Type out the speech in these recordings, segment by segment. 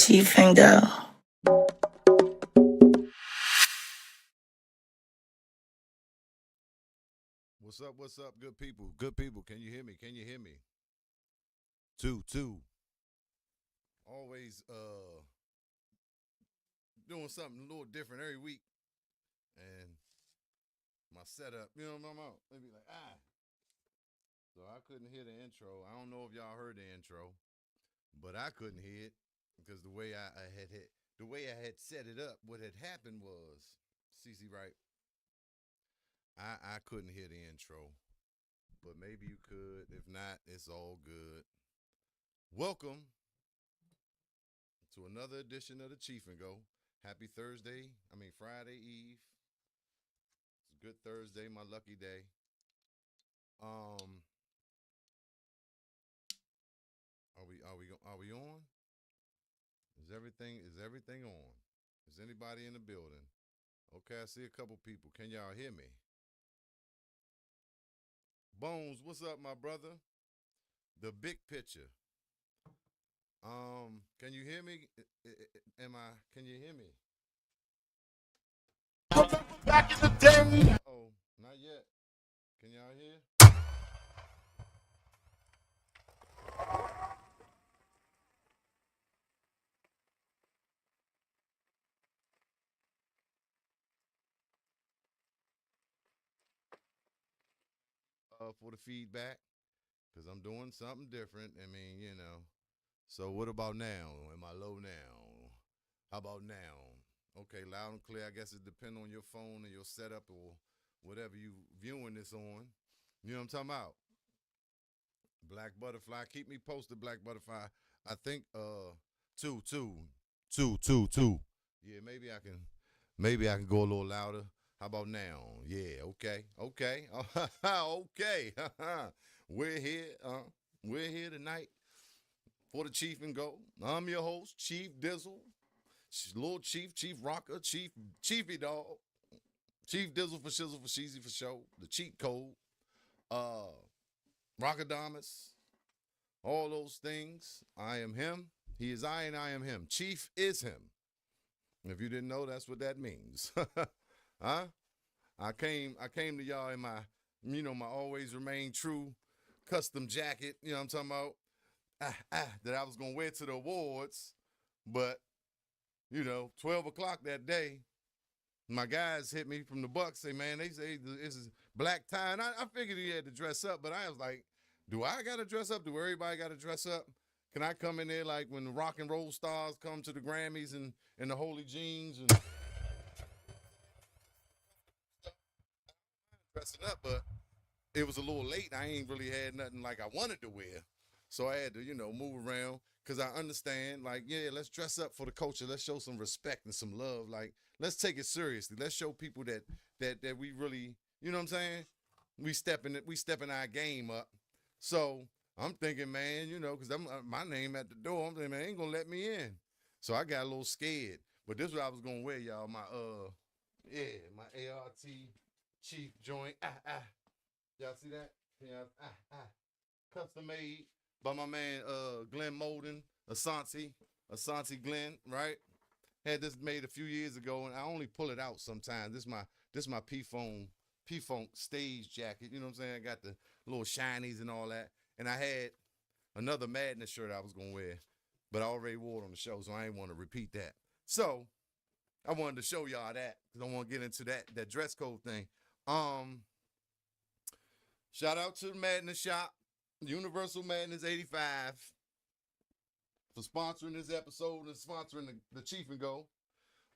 Chief and go. What's up? What's up, good people? Good people. Can you hear me? Can you hear me? Two, two. Always doing something a little different every week. And my setup, you know what I'm talking about? They be like, ah. So I couldn't hear the intro. I don't know if y'all heard the intro, but I couldn't hear it because the way I had set it up, what had happened was, CC right, I couldn't hear the intro. But maybe you could. If not, it's all good. Welcome to another edition of the Chief and Go. Happy Friday Eve. It's a good Thursday, my lucky day. Are we on? Is everything on? Is anybody in the building? Okay, I see a couple people. Can y'all hear me? Bones, what's up, my brother? The big picture. Can you hear me? Can you hear me? Back in the day. Oh, not yet. Can y'all hear? For the feedback, because I'm doing something different. So what about now? Am I low now? How about now? Okay, loud and clear. I guess it depends on your phone and your setup or whatever you viewing this on. You know what I'm talking about? Black Butterfly. Keep me posted, Black Butterfly. I think two, two, two, two, two. Yeah, maybe I can go a little louder. How about now? Yeah, okay. Okay. We're here. We're here tonight for the Chief and Go. I'm your host, Chief Dizzle. Lord Chief, Chief Rocker, Chiefy Dog. Chief Dizzle for Shizzle for Sheezy for show. The cheat code. Rockadamus. All those things. I am him. He is I and I am him. Chief is him. If you didn't know, that's what that means. Huh? I came to y'all in my, my always remain true custom jacket, you know what I'm talking about? That I was gonna wear to the awards, but 12 o'clock that day, my guys hit me from the Bucks, say, man, they say this is black tie. And I figured he had to dress up, but I was like, do I gotta dress up? Do everybody gotta dress up? Can I come in there like when the rock and roll stars come to the Grammys and the holy jeans and dressing up, but it was a little late. I ain't really had nothing like I wanted to wear. So I had to, move around because I understand, like, yeah, let's dress up for the culture. Let's show some respect and some love. Like, let's take it seriously. Let's show people that we really, you know what I'm saying? We stepping our game up. So I'm thinking, man, because my name at the door. I'm thinking, man, they ain't gonna let me in. So I got a little scared. But this is what I was gonna wear, y'all. My ART Chief joint. Y'all see that? Yeah, custom made by my man Glenn Molden, Asante Glenn, right? Had this made a few years ago, and I only pull it out sometimes. This my P-Funk stage jacket. You know what I'm saying? I got the little shinies and all that. And I had another Madness shirt I was gonna wear, but I already wore it on the show, so I ain't want to repeat that. So I wanted to show y'all that because I want to get into that dress code thing. Shout out to the Madness Shop, Universal Madness 85, for sponsoring this episode and sponsoring the Chief and Go.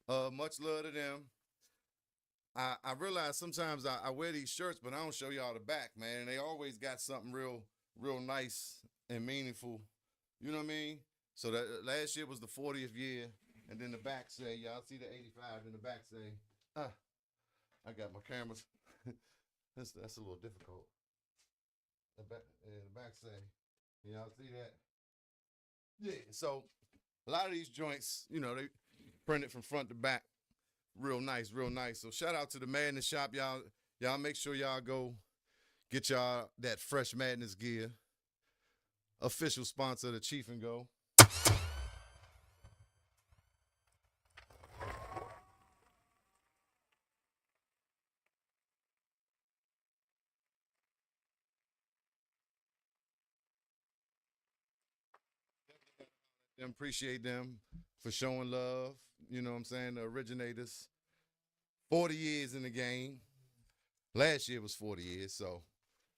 Much love to them. I realize sometimes I wear these shirts, but I don't show y'all the back, man. And they always got something real nice and meaningful. You know what I mean? So that last year was the 40th year, and then the back say, y'all see the 85 in the back say, I got my cameras. That's a little difficult. The back say, y'all see that? Yeah. So a lot of these joints, they printed from front to back. Real nice. So shout out to the Madness Shop, y'all. Y'all make sure y'all go get y'all that fresh Madness gear. Official sponsor of the Chief and Go. appreciate them for showing love. You know what I'm saying? The originators. 40 years in the game. Last year was 40 years, so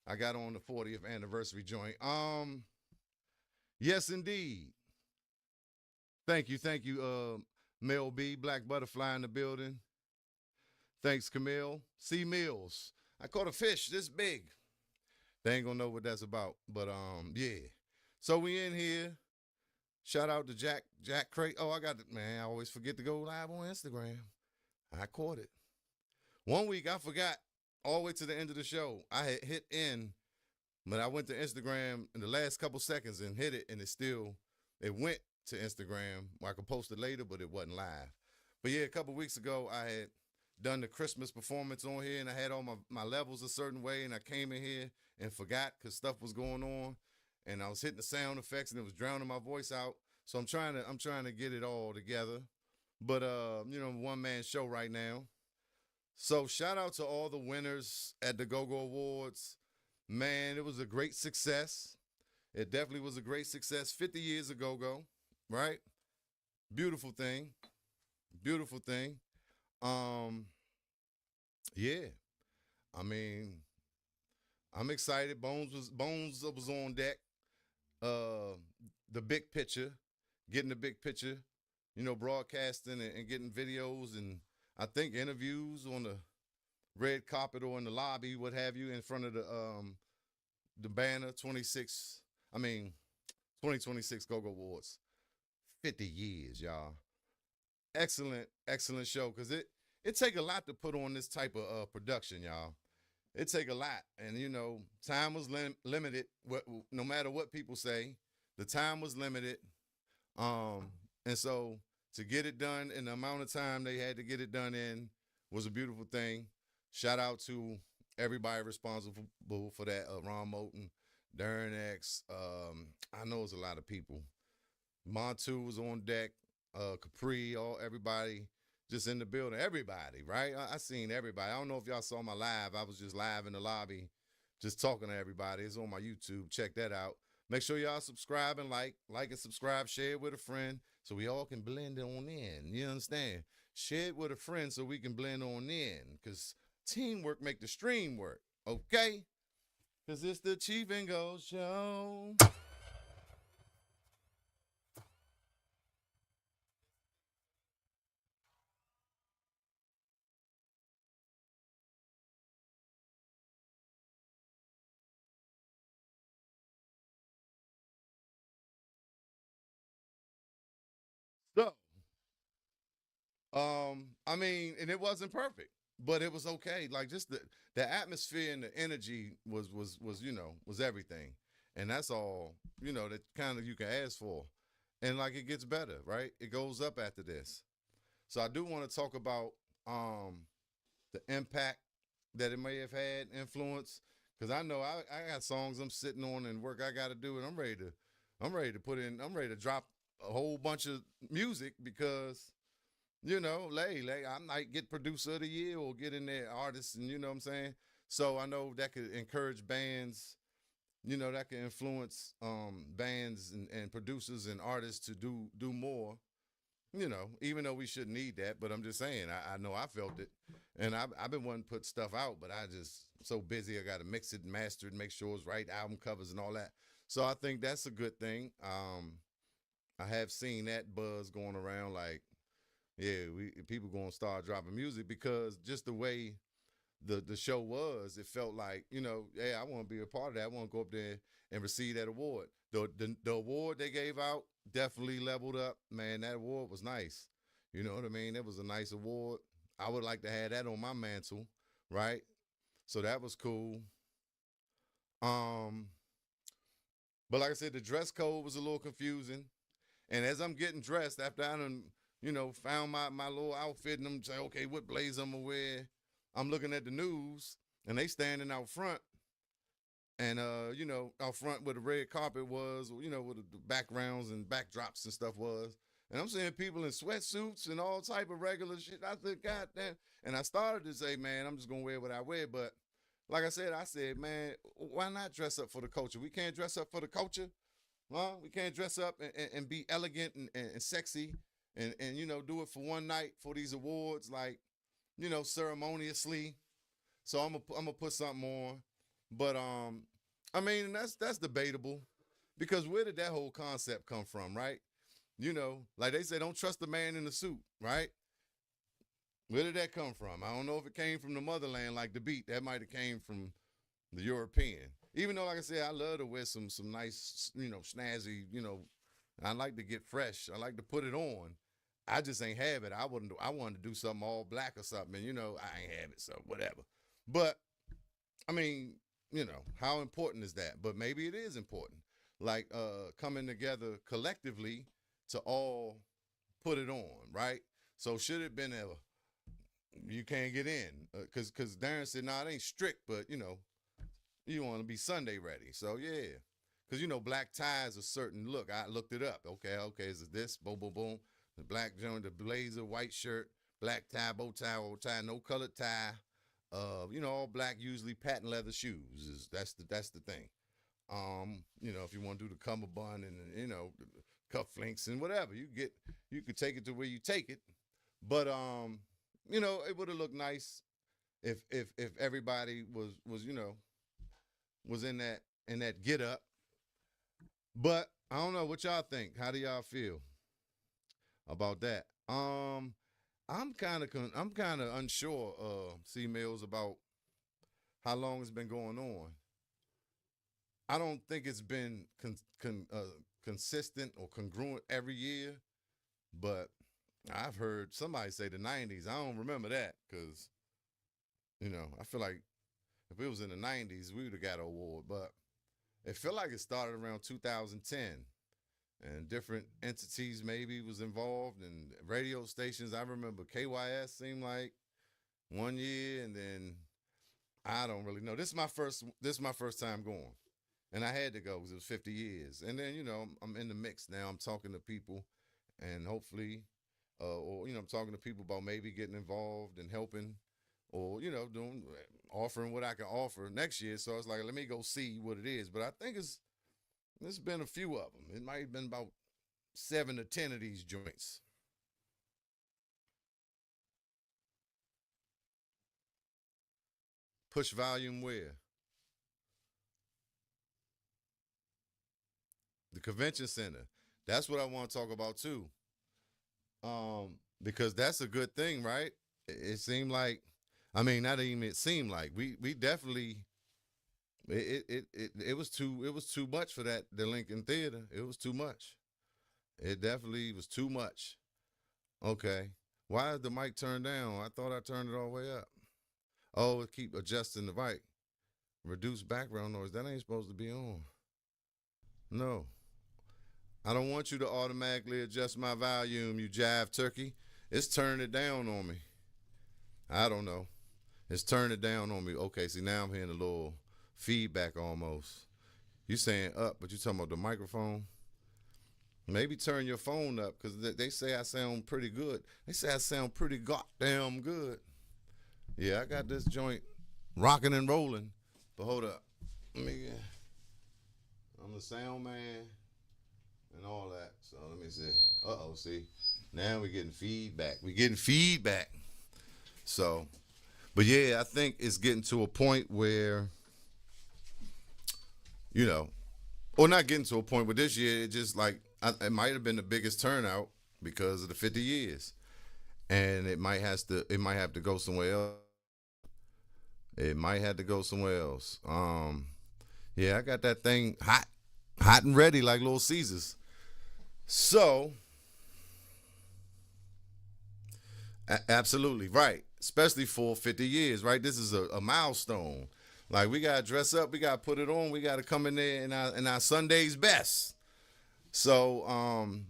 I got on the 40th anniversary joint. Yes, indeed. Thank you, Mel B, Black Butterfly in the building. Thanks, Camille. C Mills. I caught a fish this big. They ain't gonna know what that's about. But yeah. So we in here. Shout out to Jack Craig. Oh, I got it, man. I always forget to go live on Instagram. I caught it. One week I forgot all the way to the end of the show. I had hit in, but I went to Instagram in the last couple seconds and hit it, and it went to Instagram. Well, I could post it later, but it wasn't live. But yeah, a couple weeks ago, I had done the Christmas performance on here, and I had all my levels a certain way, and I came in here and forgot because stuff was going on, and I was hitting the sound effects, and it was drowning my voice out. So I'm trying to get it all together. But one man show right now. So shout out to all the winners at the Go-Go Awards. Man, it was a great success. It definitely was a great success. 50 years of Go-Go, right? Beautiful thing. Beautiful thing. Yeah. I mean, I'm excited. Bones was on deck. The big picture, getting the big picture, broadcasting and getting videos and I think interviews on the red carpet or in the lobby, what have you, in front of the banner 2026 Go-Go Awards. 50 years, y'all. Excellent show, because it take a lot to put on this type of production, y'all. It take a lot, and time was limited. No matter what people say, the time was limited, and so to get it done in the amount of time they had to get it done in was a beautiful thing. Shout out to everybody responsible for that. Ron Moulton, Darren X. I know it's a lot of people. Montu was on deck. Capri, everybody just in the building. Everybody, right? I seen everybody. I don't know if y'all saw my live. I was just live in the lobby, just talking to everybody. It's on my YouTube. Check that out. Make sure y'all subscribe and like and subscribe. Share it with a friend so we all can blend on in. You understand? Share it with a friend so we can blend on in, because teamwork make the stream work, okay? Because it's the Chief and Go Show. So, and it wasn't perfect, but it was okay. Like, just the atmosphere and the energy was everything, and that's all that kind of you can ask for, and like it gets better, right? It goes up after this. So I do want to talk about the impact that it may have had, influence, because I know I got songs I'm sitting on and work I got to do, and I'm ready I'm ready to drop a whole bunch of music because I might get producer of the year or get in there artists, and you know what I'm saying. So I know that could encourage bands, that could influence bands and producers and artists to do more. Even though we shouldn't need that, but I'm just saying, I know I felt it, and I've been wanting to put stuff out, but I just so busy. I got to mix it and master it, and make sure it's right, album covers and all that. So I think that's a good thing. I have seen that buzz going around, like, yeah, people gonna start dropping music because just the way the show was, it felt like, hey, I want to be a part of that. I want to go up there and receive that award. The award they gave out definitely leveled up. Man, that award was nice. You know what I mean? It was a nice award. I would like to have that on my mantle, right? So that was cool. Um, but like I said, the dress code was a little confusing. And as I'm getting dressed, after I done, found my little outfit, and I'm saying, okay, what blazer I'm gonna wear? I'm looking at the news, and they standing out front, and out front where the red carpet was, where the backgrounds and backdrops and stuff was. And I'm seeing people in sweatsuits and all type of regular shit. I said, God damn. And I started to say, man, I'm just gonna wear what I wear. But like I said, man, why not dress up for the culture? We can't dress up for the culture. Well, we can't dress up and be elegant and sexy and do it for one night for these awards, like, ceremoniously. So I'm gonna put something on. But I mean, that's debatable, because where did that whole concept come from, right? Like they say, don't trust the man in the suit, right? Where did that come from? I don't know if it came from the motherland, like the beat. That might have came from the European. Even though, like I said, I love to wear some nice, snazzy, I like to get fresh. I like to put it on. I just ain't have it. I wanted to do something all black or something, and I ain't have it, so whatever. But I mean, how important is that? But maybe it is important. Like coming together collectively to all put it on, right? So should it been a you can't get in, because Darren said, "Nah, it ain't strict, but you want to be Sunday ready." So yeah, because black tie is a certain look. I looked it up. Okay, is it this? Boom, boom, boom. The black joint, the blazer, white shirt, black tie, bow tie, no colored tie. All black, usually patent leather shoes. That's the thing. If you want to do the cummerbund and cufflinks and whatever, you could take it to where you take it. But it would have looked nice if everybody was in that get up. But I don't know what y'all think. How do y'all feel about that? I'm kind of unsure, C Mills, about how long it's been going on. I don't think it's been consistent or congruent every year, but I've heard somebody say the '90s. I don't remember that, because I feel like if it was in the '90s, we would have got an award. But it felt like it started around 2010, and different entities maybe was involved, and radio stations. I remember KYS seemed like one year, and then I don't really know. This is my first time going, and I had to go because it was 50 years. And then I'm in the mix now. I'm talking to people, and hopefully, or I'm talking to people about maybe getting involved and helping, or offering what I can offer next year. So it's like, let me go see what it is. But I think there's been a few of them. It might have been about 7 to 10 of these joints. Push volume where? The convention center. That's what I want to talk about too. Because that's a good thing, right? It seemed like, I mean, not even it seemed like, we definitely, it was too much for the Lincoln Theater. It was too much. It definitely was too much. Okay. Why is the mic turned down? I thought I turned it all the way up. Oh, it keep adjusting the mic. Reduce background noise. That ain't supposed to be on. No. I don't want you to automatically adjust my volume, you jive turkey. It's turning it down on me. I don't know. It's turning it down on me. Okay, see, now I'm hearing a little feedback almost. You saying up, but you talking about the microphone? Maybe turn your phone up, because they say I sound pretty good. They say I sound pretty goddamn good. Yeah, I got this joint rocking and rolling. But hold up. I'm the sound man and all that. So let me see. See. Now we're getting feedback. So, but yeah, I think it's getting to a point where, or not getting to a point, but this year it just like, it might have been the biggest turnout because of the 50 years. And it might have to go somewhere else. It might have to go somewhere else. Yeah, I got that thing hot and ready like Little Caesars. So, absolutely right. Especially for 50 years, right? This is a milestone. Like, we gotta dress up, we gotta put it on, we gotta come in there in our Sunday's best. So, and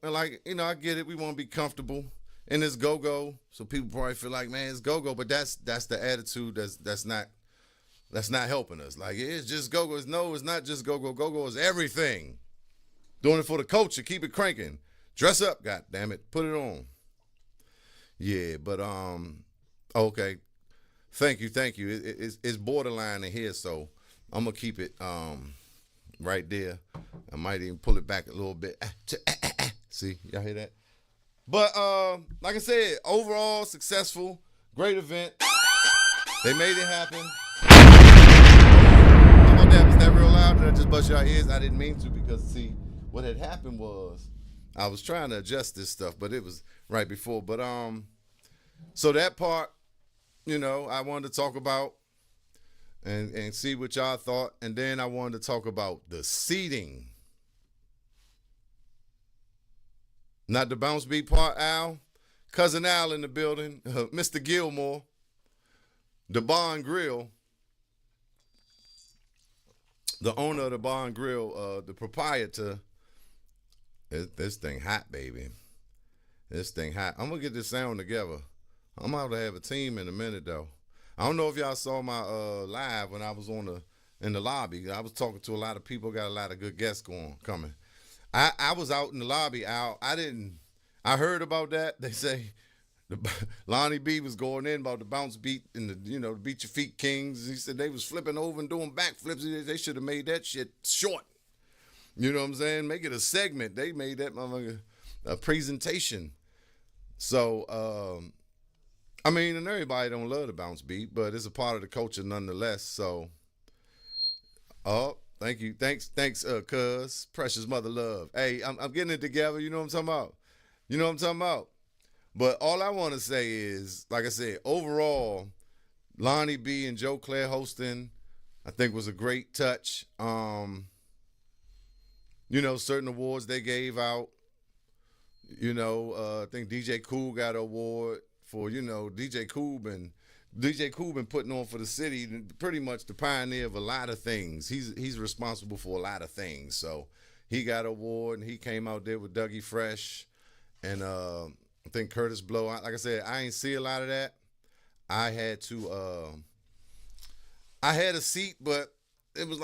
like, I get it. We want to be comfortable in this go-go. So people probably feel like, man, it's go-go, but that's the attitude that's not helping us. Like, it's just go-go. No, it's not just go-go. Go-go is everything. Doing it for the culture. Keep it cranking. Dress up, god damn it. Put it on. Yeah, but okay. Thank you. It's borderline in here, so I'm gonna keep it right there. I might even pull it back a little bit. See, y'all hear that? But like I said, overall successful, great event. They made it happen. How about that? Was that real loud? Did I just bust your ears? I didn't mean to, because see, what had happened was I was trying to adjust this stuff, but it was right before. But so that part, I wanted to talk about and see what y'all thought, and then I wanted to talk about the seating. Not the bounce beat part, Al. Cousin Al in the building. Mr. Gilmore. The Bar and Grill. The owner of the Bar and Grill, the proprietor. This thing hot, baby. This thing hot. I'm going to get this sound together. I'm about to have a team in a minute, though. I don't know if y'all saw my live when I was in the lobby. I was talking to a lot of people. Got a lot of good guests coming. I was out in the lobby, Al. I heard about that. They say Lonnie B was going in about the bounce beat and the beat your feet kings. He said they was flipping over and doing backflips. They should have made that shit short. You know what I'm saying? Make it a segment. They made that motherfucker a presentation. So, and everybody don't love the bounce beat, but it's a part of the culture nonetheless. So, thank you. Thanks, cuz. Precious mother love. Hey, I'm getting it together. You know what I'm talking about? But all I want to say is, like I said, overall, Lonnie B and Joe Claire hosting, I think was a great touch. Certain awards they gave out. I think DJ Cool got an award for, DJ Cool been putting on for the city, pretty much the pioneer of a lot of things. He's responsible for a lot of things. So he got an award, and he came out there with Dougie Fresh and I think Curtis Blow. Like I said, I ain't see a lot of that. I had a seat, but it was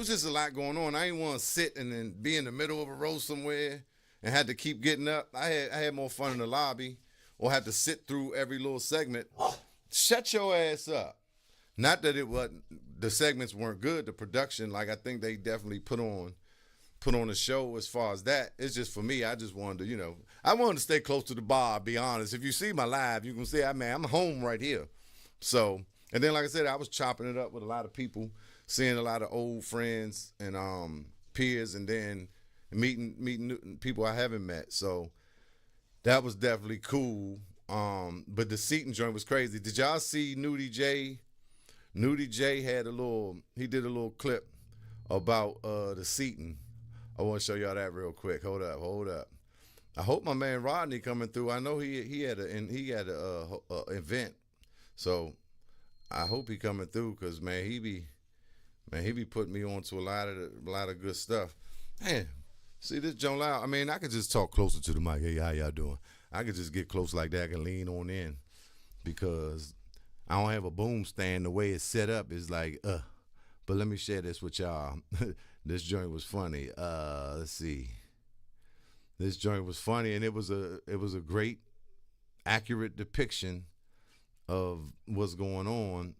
just a lot going on. I didn't want to sit and then be in the middle of a row somewhere and had to keep getting up. I had more fun in the lobby, or had to sit through every little segment. Shut your ass up. Not that the segments weren't good. The production, I think they definitely put on a show as far as that. It's just for me, I just wanted to, I wanted to stay close to the bar, be honest. If you see my live, you can see, I'm home right here. So, and then like I said, I was chopping it up with a lot of people, seeing a lot of old friends and peers, and then meeting new people I haven't met. So that was definitely cool. But the seating joint was crazy. Did y'all see Nudie J? Nudie J he did a little clip about the seating. I want to show y'all that real quick. Hold up. I hope my man Rodney coming through. I know he had a event, so I hope he coming through, because he be putting me on to a lot of good stuff. Man, see this Joe Loud. I could just talk closer to the mic. Hey, how y'all doing? I could just get close like that. I can lean on in, because I don't have a boom stand. The way it's set up is but let me share this with y'all. This joint was funny. Let's see. This joint was funny, and it was a great, accurate depiction of what was going on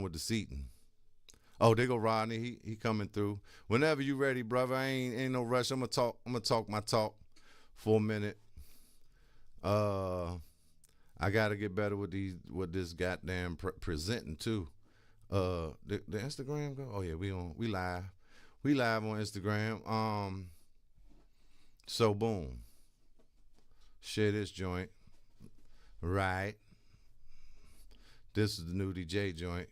with the seating. Oh, there go Rodney. He coming through. Whenever you ready, brother. Ain't no rush. I'm gonna talk my talk for a minute. I gotta get better with this goddamn presenting too. The Instagram go. Oh yeah, we live. We live on Instagram. So boom. Share this joint. Right. This is the new DJ joint.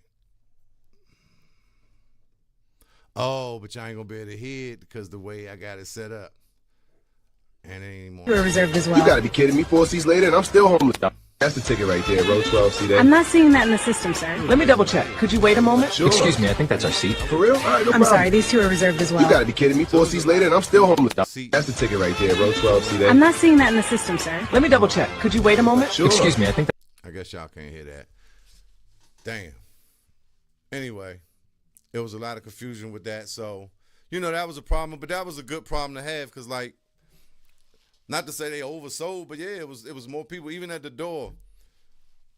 Oh, but y'all ain't gonna be able to hear it because the way I got it set up. And it ain't more. You're reserved as well. You gotta be kidding me. 4 seats later and I'm still homeless. That's the ticket right there, row 12, see that? I'm not seeing that in the system, sir. Let me double check. Could you wait a moment? Sure. Excuse me, I think that's our seat. For real? All right, no problem. I'm sorry, these two are reserved as well. You gotta be kidding me. 4 seats later and I'm still homeless. That's the ticket right there, row 12, see that? I'm not seeing that in the system, sir. Let me double check. Could you wait a moment? Sure. Excuse me, I think I guess y'all can't hear that. Damn. Anyway, there was a lot of confusion with that. So, that was a problem, but that was a good problem to have, because, not to say they oversold, but yeah, it was more people, even at the door.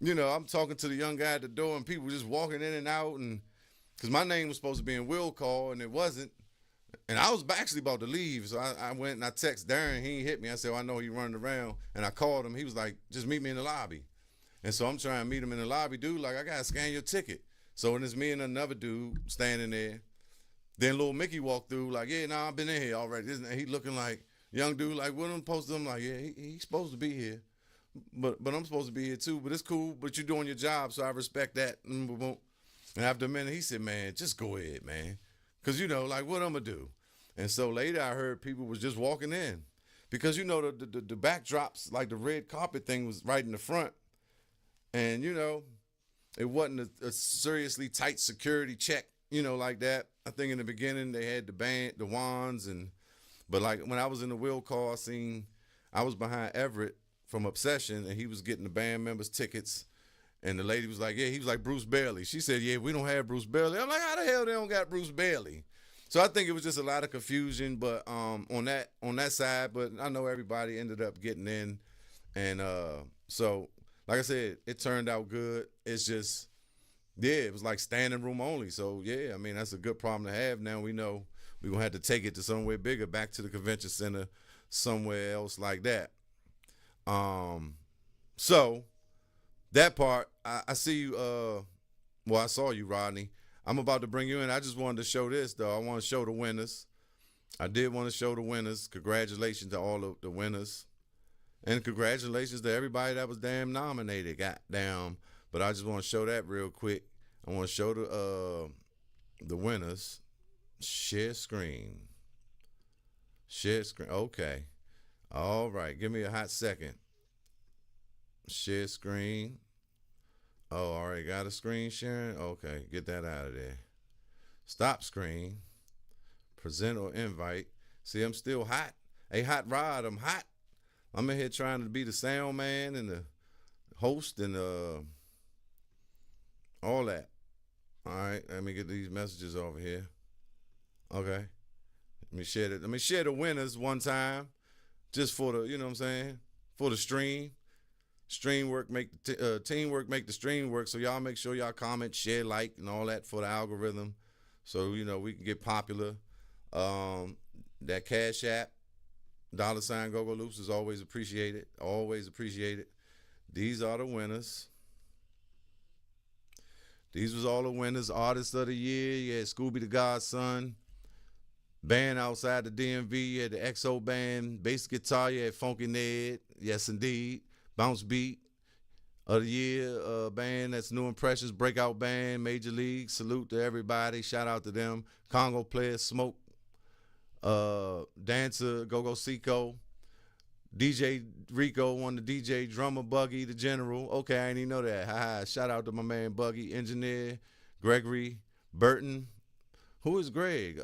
I'm talking to the young guy at the door, and people just walking in and out, and because my name was supposed to be in will call, and it wasn't. And I was actually about to leave, so I went and I texted Darren. He ain't hit me. I said, well, I know he running around. And I called him. He was like, just meet me in the lobby. And so I'm trying to meet him in the lobby. Dude, like, I got to scan your ticket. So when it's me and another dude standing there, then little Mickey walked through like, yeah, nah, I've been in here already. He looking like, young dude, like, what I'm supposed to? I'm like, yeah, he's supposed to be here. But I'm supposed to be here too. But it's cool. But you're doing your job, so I respect that. And after a minute, he said, man, just go ahead, man. Because, you know, like, what I'm going to do? And so later I heard people was just walking in. Because, you know, the backdrops, like the red carpet thing was right in the front. And, you know, it wasn't a seriously tight security check, you know, like that. I think in the beginning they had the wands. But, like, when I was in the wheel call scene, I was behind Everett from Obsession, and he was getting the band members tickets. And the lady was like, yeah, he was like Bruce Bailey. She said, yeah, we don't have Bruce Bailey. I'm like, how the hell they don't got Bruce Bailey? So I think it was just a lot of confusion, but on that side, but I know everybody ended up getting in. And so, like I said, it turned out good. It's just, yeah, it was like standing room only. So, yeah, I mean, that's a good problem to have. Now we know we're going to have to take it to somewhere bigger, back to the convention center, somewhere else like that. So that part, I see you, well, I saw you, Rodney. I'm about to bring you in. I just wanted to show this, though. I want to show the winners. I did want to show the winners. Congratulations to all of the winners. And congratulations to everybody that was damn nominated. Goddamn. But I just want to show that real quick. I want to show the winners. Share screen. Share screen. Okay. All right. Give me a hot second. Share screen. Oh, all right. Got a screen sharing? Okay. Get that out of there. Stop screen. Present or invite. See, I'm still hot. Hey, Hot Rod, I'm hot. I'm in here trying to be the sound man and the host and all that. All right. Let me get these messages over here. Okay. Let me share the winners one time. Just for the, you know what I'm saying? For the stream. Teamwork make the stream work. So y'all make sure y'all comment, share, like, and all that for the algorithm. So, you know, we can get popular. That Cash App, $ Go-Go Loops is always appreciated. Always appreciated. These are the winners. These was all the winners. Artist of the year. Yeah, Scooby the Godson. Band outside the DMV. Yeah, the XO band. Bass guitar. Yeah, Funky Ned. Yes, indeed. Bounce Beat of the year band. That's New Impressions. Breakout band. Major League. Salute to everybody. Shout out to them. Congo Player. Smoke. Dancer. Go-Go Seco. DJ Rico won the DJ. Drummer Buggy. The General. Okay, I didn't even know that. Hi. Shout out to my man Buggy. Engineer. Gregory Burton. Who is Greg?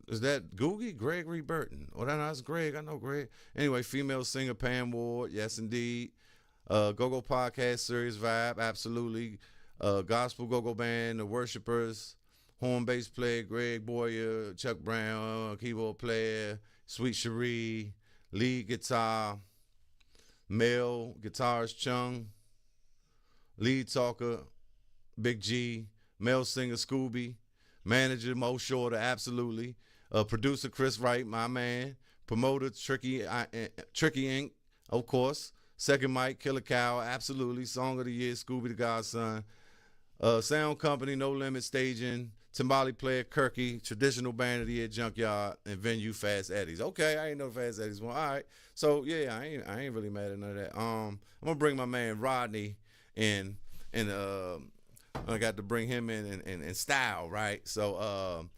Is that Googie? Gregory Burton. Oh, that's Greg. I know Greg. Anyway, female singer Pam Ward. Yes, indeed. Go-Go Podcast Series Vibe. Absolutely. Gospel Go-Go Band. The Worshipers. Horn bass player Greg Boyer. Chuck Brown. Keyboard player. Sweet Cherie. Lead guitar. Male guitarist Chung. Lead talker Big G. Male singer Scooby. Manager Mo Shorter. Absolutely. Producer Chris Wright, my man. Promoter Tricky Inc., of course. Second mic, Killer Cow, absolutely. Song of the year, Scooby the Godson. Sound company, No Limit Staging. Timbali player, Kirky. Traditional band of the year, Junkyard. And venue, Fast Eddie's. Okay, I ain't know Fast Eddie's one. All right. So, yeah, I ain't really mad at none of that. I'm going to bring my man Rodney in. And I got to bring him in style, right? So,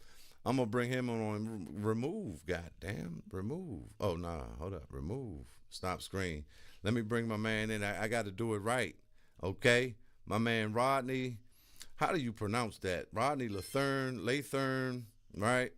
I'm going to bring him on remove. Goddamn. Remove. Oh, nah. Hold up. Remove. Stop screen. Let me bring my man in. I got to do it right. Okay? My man Rodney. How do you pronounce that? Rodney Lathern, right?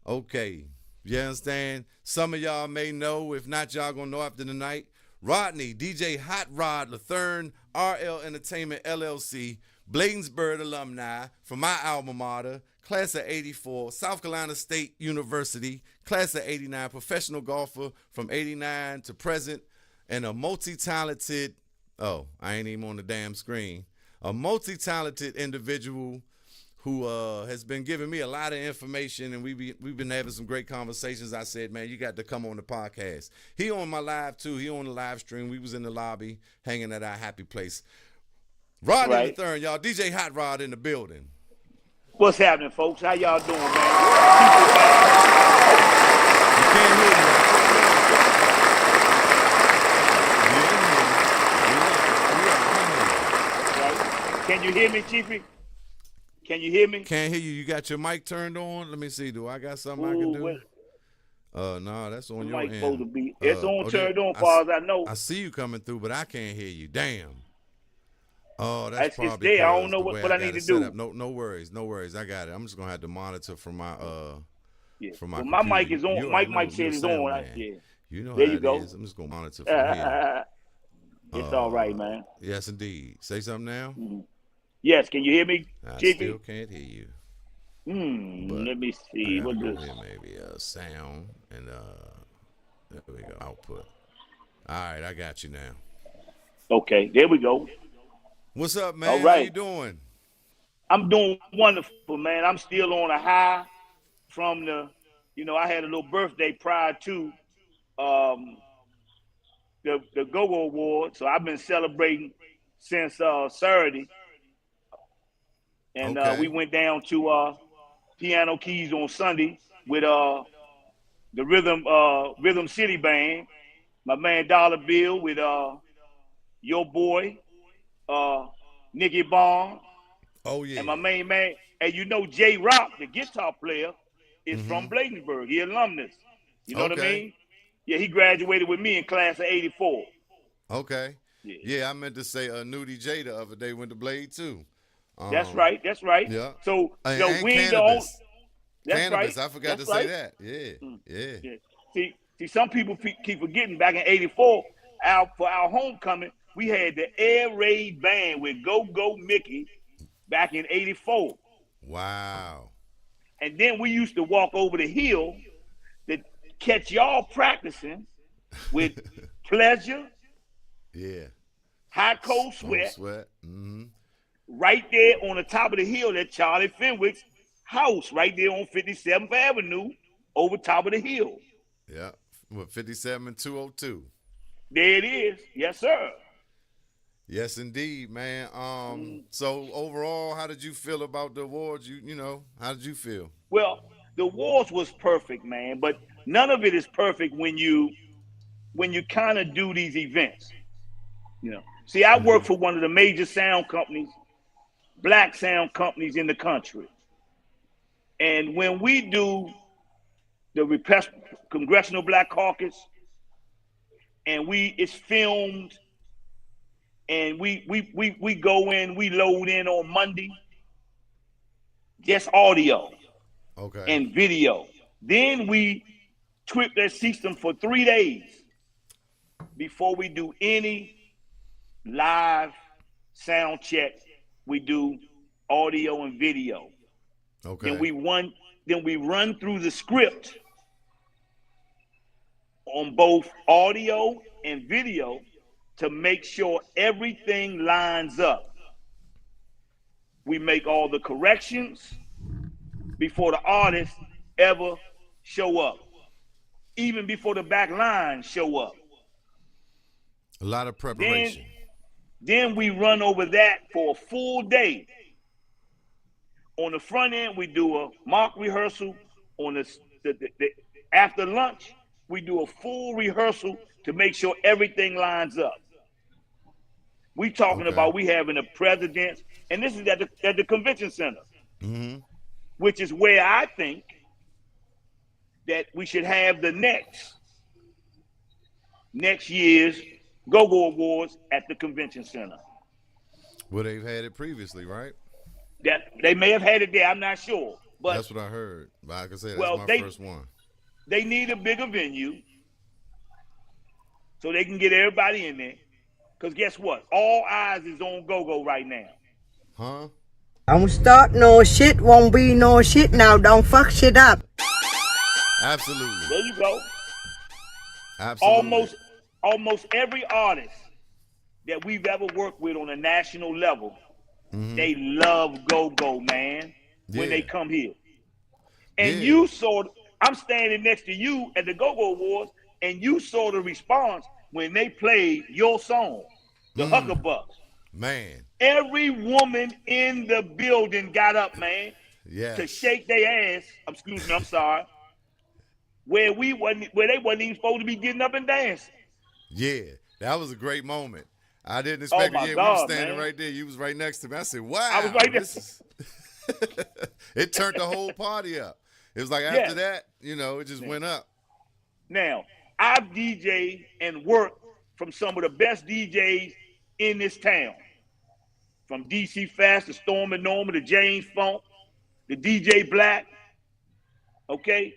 Okay. You understand? Some of y'all may know. If not, y'all going to know after the night. Rodney, DJ Hot Rod Lathern, RL Entertainment, LLC, Bladensburg alumni from my alma mater, class of 84, South Carolina State University, class of 89, professional golfer from 89 to present, and a multi-talented, I ain't even on the damn screen, a multi-talented individual who has been giving me a lot of information, and we've been having some great conversations. I said, man, you got to come on the podcast. He on my live too. He on the live stream. We was in the lobby hanging at our happy place. Rod in the third, y'all. DJ Hot Rod in the building. What's happening, folks? How y'all doing, man? You can't hear you. Can you hear me, Chiefy? Can you hear me? Can't hear you. You got your mic turned on? Let me see. Do I got something I can do? No, that's on your end. Supposed to be. It's on turned on, far as I know. I see you coming through, but I can't hear you. Damn. Oh, that's probably it's there. I don't know what I need to do. No worries. I got it. I'm just gonna have to monitor from my from my. Well, my mic is on. Mic said it's on. Yeah. You know there how you it go. is. I'm just gonna monitor from here. It's all right, man. Yes, indeed. Say something now. Mm-hmm. Yes, can you hear me, Chiefy? Still can't hear you. Let me see. What go this? here, maybe sound and there we go. Output. All right, I got you now. Okay, there we go. What's up, man? All right. How you doing? I'm doing wonderful, man. I'm still on a high from the, I had a little birthday prior to the Go-Go Award, so I've been celebrating since Saturday. And we went down to Piano Keys on Sunday with the Rhythm City Band, my man Dollar Bill with your boy Nicky Bond. Oh yeah. And my main man, and J Rock, the guitar player, is from Bladensburg. He alumnus. You know what I mean? Yeah, he graduated with me in class of '84. Okay. Yeah, I meant to say Nudie J the other day went to Blade too. That's right. Yeah. So and we Cannabis. That's Cannabis, right. I forgot to say that. Yeah. See, some people keep forgetting. Back in '84, for our homecoming, we had the Air Raid Band with Go Mickey back in '84. Wow. And then we used to walk over the hill to catch y'all practicing with Pleasure. Yeah. High Cold Sweat. Mm-hmm. Right there on the top of the hill at Charlie Fenwick's house, right there on 57th Avenue, over top of the hill. Yeah, with 57 and 202. There it is. Yes, sir. Yes, indeed, man. So overall, how did you feel about the awards? How did you feel? Well, the awards was perfect, man, but none of it is perfect when you kind of do these events. See, I work for one of the major sound companies, black sound companies in the country. And when we do the Congressional Black Caucus, and it's filmed, and we go in, we load in on Monday, just audio and video. Then we tweak that system for 3 days before we do any live sound check. We do audio and video. Okay. Then we run through the script on both audio and video to make sure everything lines up. We make all the corrections before the artists ever show up, even before the back lines show up. A lot of preparation. Then we run over that for a full day. On the front end, we do a mock rehearsal. On the after lunch, we do a full rehearsal to make sure everything lines up. We talking about we having a president, and this is at the convention center, which is where I think that we should have the next year's Go-Go Awards at the convention center. Well, they've had it previously, right? That they may have had it there. I'm not sure, but that's what I heard. But like I said, that's my first one. They need a bigger venue so they can get everybody in there. Because guess what? All eyes is on Go-Go right now. Huh? Don't start no shit, won't be no shit now. Don't fuck shit up. Absolutely. There you go. Absolutely. Almost every artist that we've ever worked with on a national level, they love Go-Go, man. when they Yeah. come here. And Yeah. you saw, I'm standing next to you at the Go-Go Awards, and you saw the response when they played your song, the Huckabucks. Man. Every woman in the building got up, man, to Yes. shake their ass. Excuse me, I'm sorry. Where they wasn't even supposed to be getting up and dancing. Yeah. That was a great moment. I didn't Oh expect it. my Yeah, we were God, standing man. right there. You was right next to me. I said, I was wow, right there. this is it turned the whole party up. It was like Yeah. after that, it just went up. Now, I've DJed and worked from some of the best DJs in this town. From DC Fast to Storm and Norman to James Funk, to DJ Black. Okay?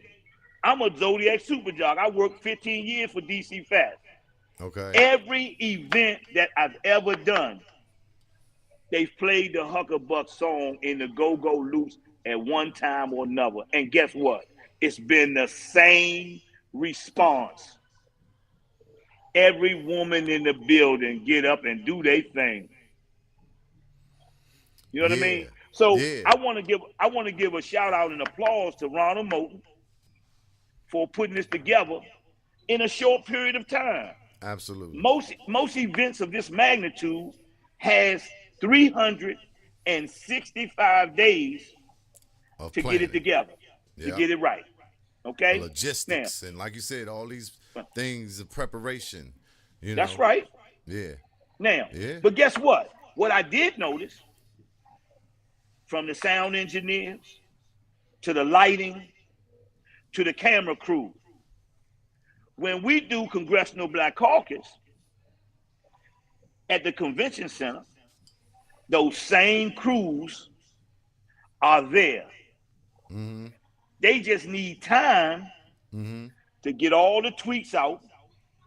I'm a Zodiac super jock. I worked 15 years for DC Fast. Okay. Every event that I've ever done, they've played the Huckabuck song in the Go-Go Loops at one time or another. And guess what? It's been the same response. Every woman in the building get up and do their thing. You know what I mean? So Yeah. I want to give a shout out and applause to Ronald Moulton for putting this together in a short period of time. Absolutely. Most events of this magnitude has 365 days Of to planning. get it together, to get it right. Okay? Logistics and like you said, all these things of preparation. That's right. Yeah. Now, Yeah. but guess what? What I did notice, from the sound engineers to the lighting to the camera crew, when we do Congressional Black Caucus at the convention center, those same crews are there. Mm-hmm. They just need time to get all the tweaks out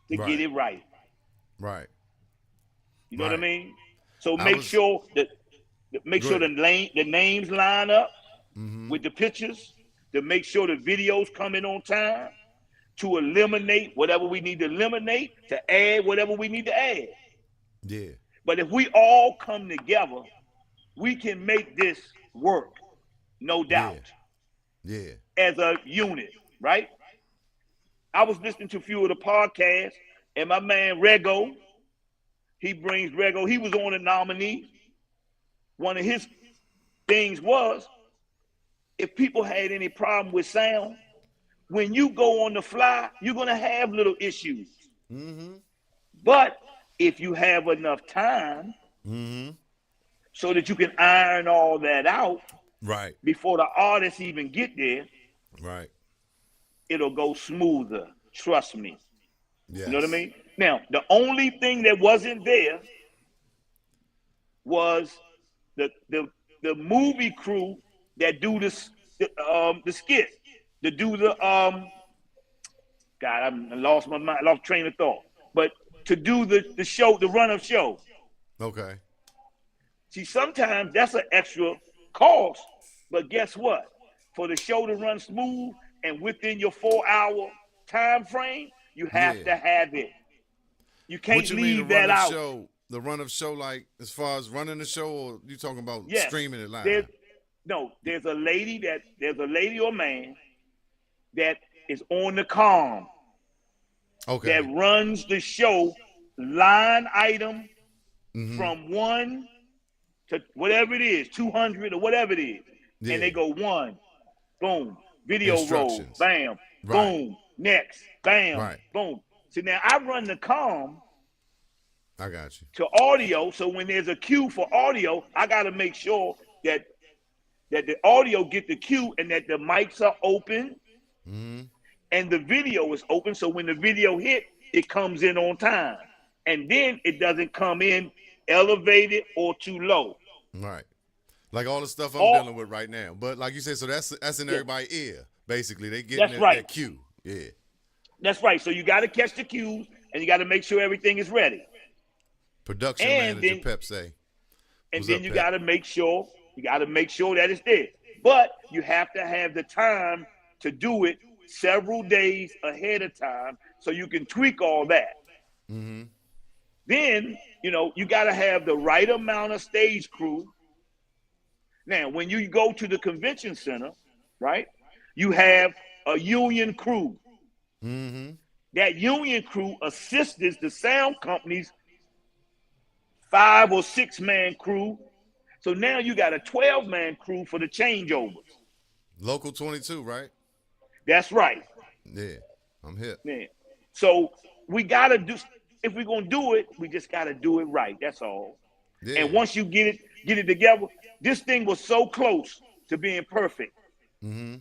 to get it right. Right. You know what I Right. mean? So make sure the names line up with the pictures, to make sure the videos come in on time, to eliminate whatever we need to eliminate, to add whatever we need to add. Yeah. But if we all come together, we can make this work, no doubt. Yeah. As a unit, right? I was listening to a few of the podcasts, and my man Rego, he was on the nominee. One of his things was, if people had any problem with sound, when you go on the fly, you're going to have little issues. But if you have enough time so that you can iron all that out before the artists even get there, it'll go smoother. Trust me. Yes. You know what I mean? Now, the only thing that wasn't there was the movie crew that do the skit, to do the God, I lost my mind, lost train of thought. But to do the show, the run-up show. Okay. See, sometimes that's an extra cost, but guess what? For the show to run smooth and within your 4-hour time frame, you have to have it. You can't What you mean, leave that out. The run-up show, like as far as running the show, or you talking about streaming it live? There's a lady or man that is on the comm that runs the show, line item from 1 to whatever it is, 200 or whatever it is. Yeah. And they go 1, boom, video roll, Instructions. bam, boom, next, bam, boom. See, now I run the comm I got you. to audio, so when there's a cue for audio, I got to make sure that the audio get the cue and that the mics are open and the video is open, so when the video hit, it comes in on time. And then it doesn't come in elevated or too low. Right. Like all the stuff I'm dealing with right now. But like you said, so that's in everybody's ear, basically. They get that cue. Yeah. That's right. So you got to catch the cues and you got to make sure everything is ready. Production manager Pep say. And then you got to make sure that it's there. But you have to have the time to do it several days ahead of time so you can tweak all that. Then, you got to have the right amount of stage crew. Now, when you go to the convention center, right, you have a union crew. Mm-hmm. That union crew assists the sound company's 5 or 6 man crew. So now you got a 12-man crew for the changeovers. Local 22, right? That's right. Yeah, I'm hip. Yeah. So we gotta do. If we're gonna do it, we just gotta do it right. That's all. Yeah. And once you get it together, this thing was so close to being perfect. Mm-hmm.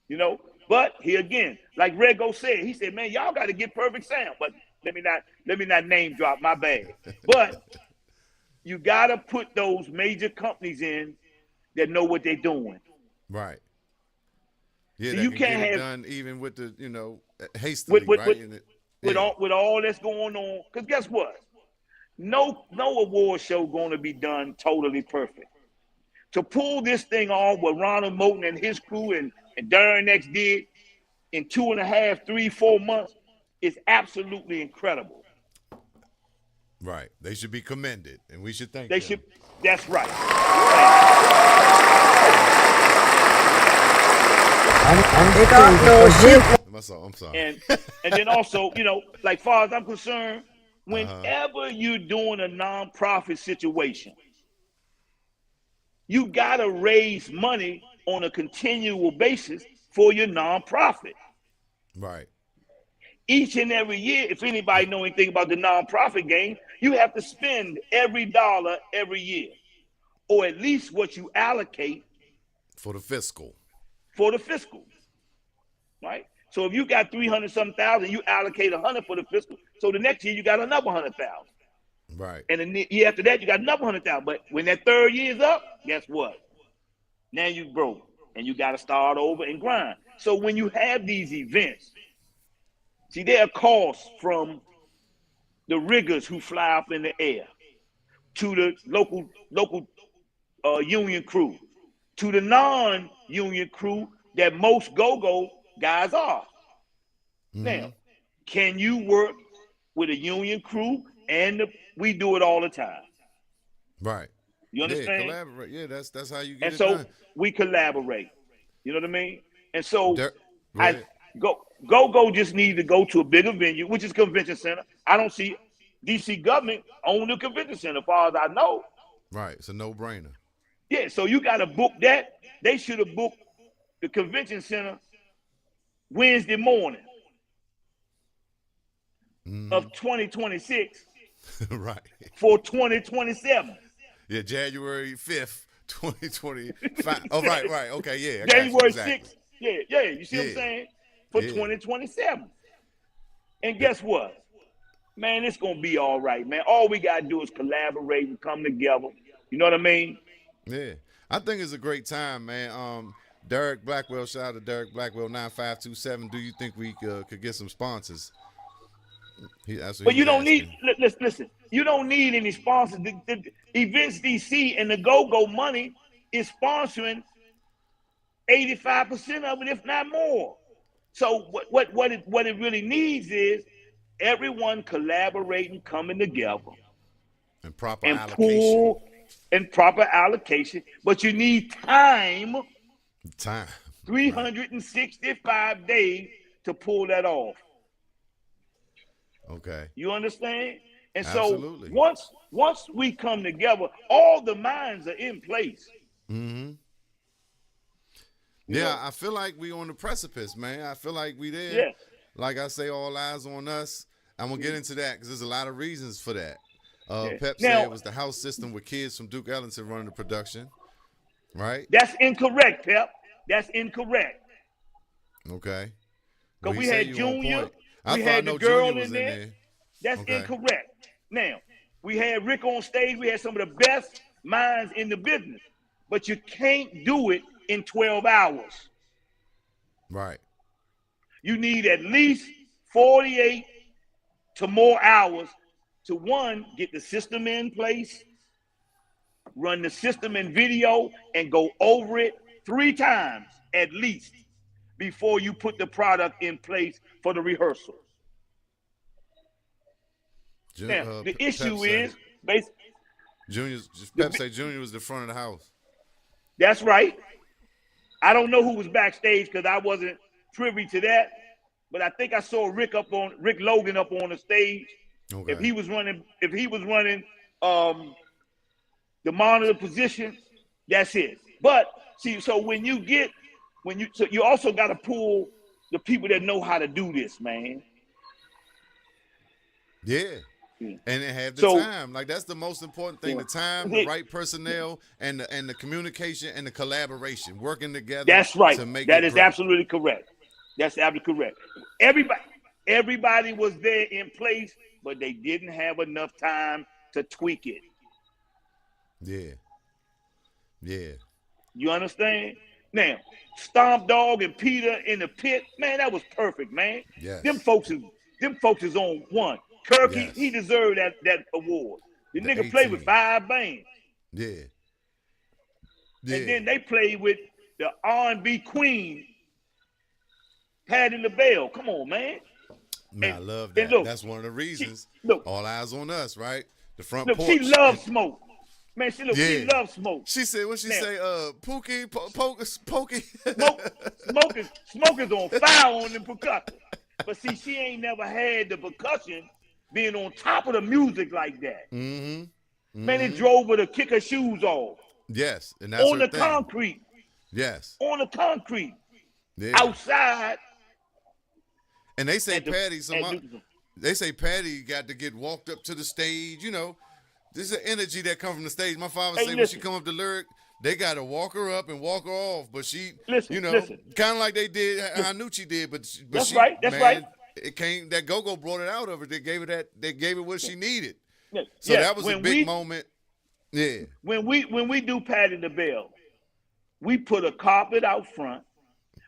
You know. But here again, like Rego said, he said, "Man, y'all got to get perfect sound." But let me not name drop. My bad. But you got to put those major companies in that know what they're doing. Right. Yeah, So that you can can't get it have done even with the, hastily, with right? with all that's going on. Because guess what? No award show going to be done totally perfect. To pull this thing off, what Ronald Moulton and his crew and Darren X did in 2.5, 3, 4 months is absolutely incredible. Right. They should be commended, and we should thank They them. should. That's right. They got no shit. I'm sorry. And then also, like far as I'm concerned, whenever you're doing a nonprofit situation, you gotta raise money on a continual basis for your nonprofit. Right. Each and every year, if anybody know anything about the nonprofit game, you have to spend every dollar every year, or at least what you allocate For the fiscal. Right? So if you got 300-something thousand, you allocate 100 for the fiscal. So the next year you got another 100,000. Right. And the year after that, you got another 100,000. But when that third year is up, guess what? Now you broke, and you got to start over and grind. So when you have these events, see, there are costs from the riggers who fly up in the air, to the local union crew, to the non-union crew that most go-go guys are. Mm-hmm. Now, can you work with a union crew? And we do it all the time. Right. You understand? Yeah, collaborate. Yeah, that's how you get and it so done. We collaborate. You know what I mean? And so right. go just need to go to a bigger venue, which is convention center. I don't see DC government own the convention center, as far as I know. Right. It's a no-brainer. Yeah, so you got to book that. They should have booked the convention center Wednesday morning of 2026. Right. For 2027. Yeah, January 5th, 2025. Oh, right. Okay, yeah. January exactly. 6th. Yeah. You see what I'm saying? For 2027. And guess what? Man, it's going to be all right, man. All we got to do is collaborate and come together. You know what I mean? Yeah. I think it's a great time, man. Derek Blackwell, shout out to Derek Blackwell, 9527. Do you think we could get some sponsors? But you don't need, listen, you don't need any sponsors. The Events DC and the Go-Go money is sponsoring 85% of it, if not more. So what it really needs is everyone collaborating, coming together. And proper allocation. And proper allocation. But you need time. 365 days to pull that off. Okay. You understand? And Absolutely. So once we come together, all the minds are in place. Mm-hmm. Yeah, I feel like we on the precipice, man. I feel like we there. Yeah. Like I say, all eyes on us. I'm going to get into that because there's a lot of reasons for that. Pep said it was the house system with kids from Duke Ellington running the production, right? That's incorrect, Pep. That's incorrect. Okay. Because we had Junior. I had the girl in there. That's okay. Incorrect. Now, we had Rick on stage. We had some of the best minds in the business. But you can't do it in 12 hours. Right. You need at least 48 to more hours to, one, get the system in place, run the system in video, and go over it 3 times at least before you put the product in place for the rehearsal. Now, the issue is basically Pep say Junior was the front of the house. That's right. I don't know who was backstage because I wasn't privy to that, but I think I saw Rick Logan up on the stage. Okay. If he was running the monitor position, that's it. But see, so you also got to pull the people that know how to do this, man. Yeah. And they have the time. Like, that's the most important thing. The time, the right personnel, and the communication and the collaboration, working together. That's right. To make that it is great. Absolutely correct. That's absolutely correct. Everybody was there in place, but they didn't have enough time to tweak it. Yeah. Yeah. You understand? Now, Stomp Dog and Peter in the pit, man, that was perfect, man. Yes. Them folks is on one. Kirk, Yes. he deserved that award. The nigga 18. played with 5 bands. Yeah. And then they played with the R&B queen, Patti LaBelle. Come on, man. Man, I love that. Look, that's one of the reasons. Look, all eyes on us, right? The front look, porch. she loves smoke. Man, she loves smoke. She said, what she say? Pookie, Pokey. Smoke is on fire on the percussion. But see, she ain't never had the percussion being on top of the music like that. Mm-hmm. Man, it drove her to kick her shoes off. Yes, and that's on her the thing. concrete. Yes. On the concrete. Yeah. Outside. And they say they say Patty got to get walked up to the stage. You know, this is the energy that comes from the stage. My father say when she come up the lyric, they got to walk her up and walk her off. But she, kind of like they did, Hanucci did. But that's she, right. That's right. It came, that go-go brought it out of her. They gave her what she needed. Yeah. So that was a big moment. Yeah. When we do Patti LaBelle, we put a carpet out front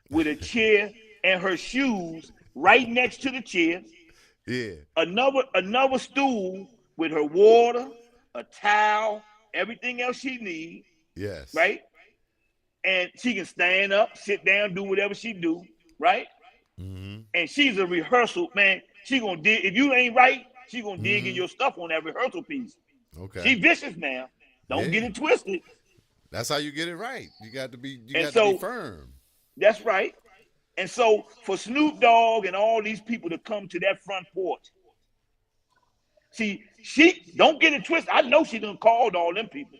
with a chair and her shoes right next to the chair. Yeah. Another stool with her water, a towel, everything else she needs. Yes. Right? And she can stand up, sit down, do whatever she do, right? Mm-hmm. And she's a rehearsal, man. She gonna dig. If you ain't right, she gonna dig in your stuff on that rehearsal piece. Okay. She vicious now. Don't get it twisted. That's how you get it right. You got to be firm. That's right. And so for Snoop Dogg and all these people to come to that front porch, see, she don't get it twisted. I know she done called all them people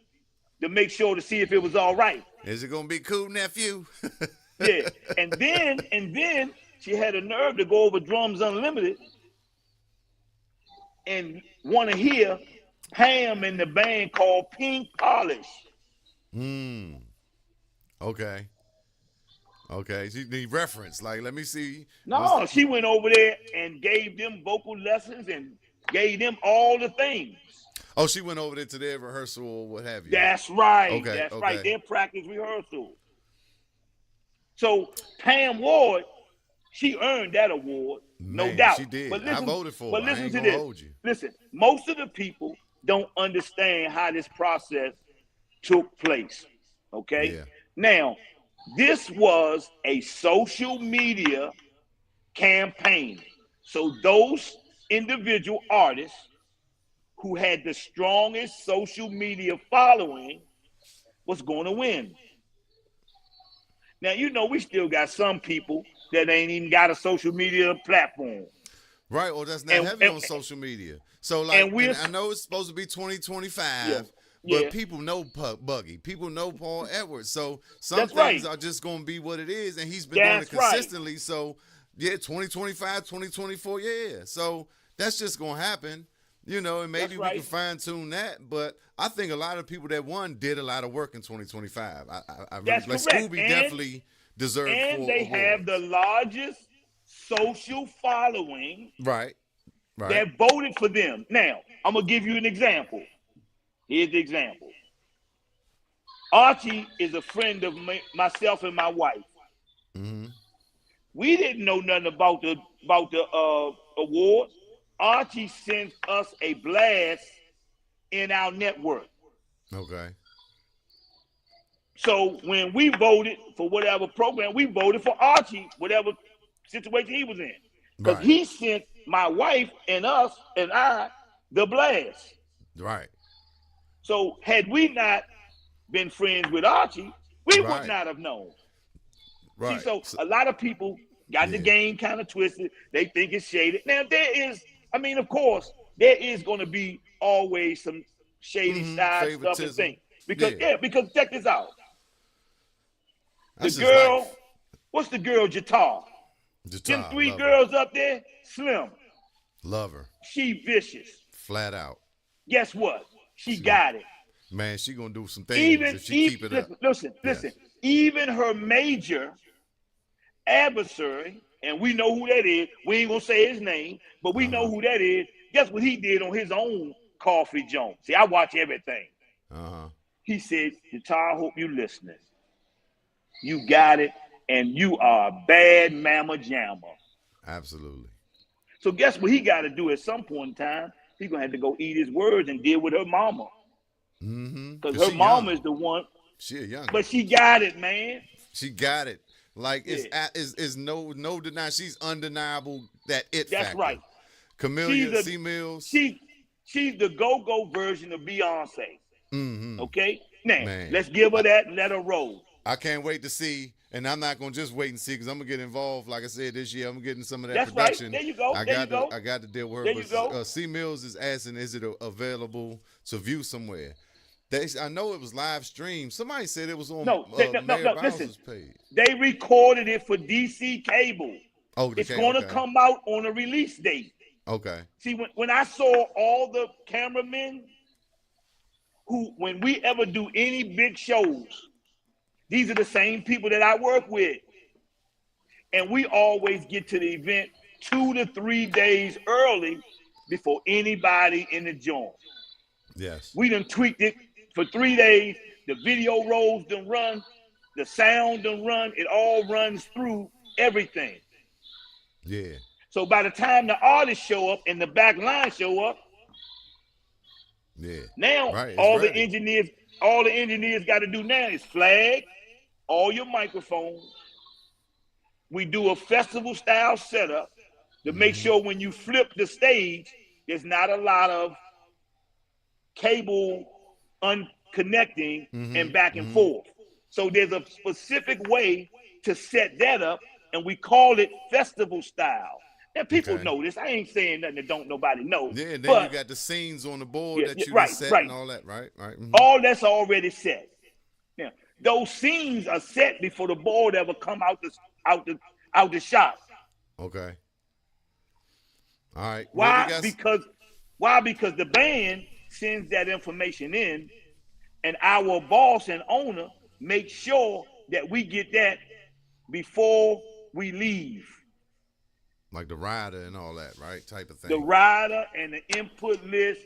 to make sure to see if it was all right. Is it gonna be cool, nephew? Yeah. And then she had a nerve to go over Drums Unlimited and want to hear Pam in the band called Pink Polish. Okay. The reference, like, let me see. No, she went over there and gave them vocal lessons and gave them all the things. Oh, she went over there to their rehearsal or what have you. That's right. Okay, That's right. Their practice rehearsal. So Pam Ward, she earned that award, no doubt. She did. But listen, I voted for her. But listen I ain't to gonna this. hold you. Listen, most of the people don't understand how this process took place. Okay? Yeah. Now, this was a social media campaign. So those individual artists who had the strongest social media following was going to win. Now, you know, we still got some people that ain't even got a social media platform. Right, or that's not heavy on social media. So, like, and I know it's supposed to be 2025, but people know Buggy. People know Paul Edwards. So some things are just going to be what it is, and he's been doing it consistently. Right. So, 2025, 2024, So that's just going to happen. You know, and maybe we can fine-tune that, but I think a lot of people that won did a lot of work in 2025. I really, like, Scooby definitely deserved 4 awards. And they have the largest social following right that voted for them. Now, I'm going to give you an example. Here's the example. Archie is a friend of myself and my wife. Mm-hmm. We didn't know nothing about the awards. Archie sent us a blast in our network. Okay. So when we voted for whatever program, we voted for Archie, whatever situation he was in. Because he sent my wife and us and I the blast. Right. So had we not been friends with Archie, We would Right. not have known. Right. See, so a lot of people got the Yeah. game kind of twisted. They think it's shaded. Now there is, I mean, of course, there is going to be always some shady side stuff and Favoritism. things. Because Yeah. because check this out. That's The just girl, life. what's the girl, Jatar? Them Jatar, 3 love girls up there, Slim. her. Love her. She vicious. Flat out. Guess what? She got it. Man, she gonna do some things Even if she keep it up. listen. Yes. Even her major adversary, and we know who that is. We ain't gonna say his name, but we know who that is. Guess what he did on his own coffee joint? See, I watch everything. He said, Jatar, I hope you listening. You got it, and you are a bad mama jamma. Absolutely. So guess what he got to do at some point in time? He's gonna have to go eat his words and deal with her mama. Because her she mama young. is the one. She a young. But she got it, man. She got it. Like Yeah. is no deny. She's undeniable that it That's factor. right. Camellia C Mills. She's the go-go version of Beyonce. Okay? Now, Man. let's give her that and let her roll. I can't wait to see, and I'm not gonna just wait and see because I'm gonna get involved. Like I said this year, I'm getting some of that That's right. production. There you go. I There you go. got to deal with her. There you go. C Mills is asking, is it available to view somewhere? I know it was live streamed. Somebody said it was on Mayor Bowser's listen. page. They recorded it for DC Cable. Oh, It's going to come out on a release date. Okay. See, when I saw all the cameramen who, when we ever do any big shows, these are the same people that I work with. And we always get to the event 2 to 3 days early before anybody in the joint. Yes. We done tweaked it for 3 days. The video rolls done run. The sound done run. It all runs through everything. Yeah. So by the time the artists show up and the back line show up, now all the engineers got to do now is flag all your microphones. We do a festival style setup to make sure when you flip the stage, there's not a lot of cable unconnecting and back and forth. So there's a specific way to set that up, and we call it festival style. Now people know this. I ain't saying nothing that don't nobody know. Yeah, and then but, you got the scenes on the board that you set and all that, right? Right. All that's already set. Now, those scenes are set before the board ever come out the shop. Okay. All right. Why? Because the band sends that information in, and our boss and owner make sure that we get that before we leave. Like the rider and all that, right? Type of thing. The rider and the input list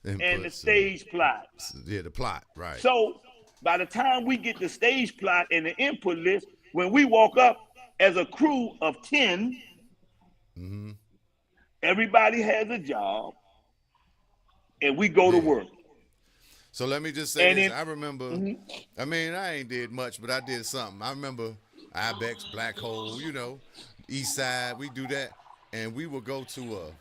and the stage plot. Yeah, the plot, right. So by the time we get the stage plot and the input list, when we walk up as a crew of 10, everybody has a job, and we go to work. So let me just say this. I remember, I mean, I ain't did much, but I did something. I remember Ibex, Black Hole, East Side, we do that. And we would go to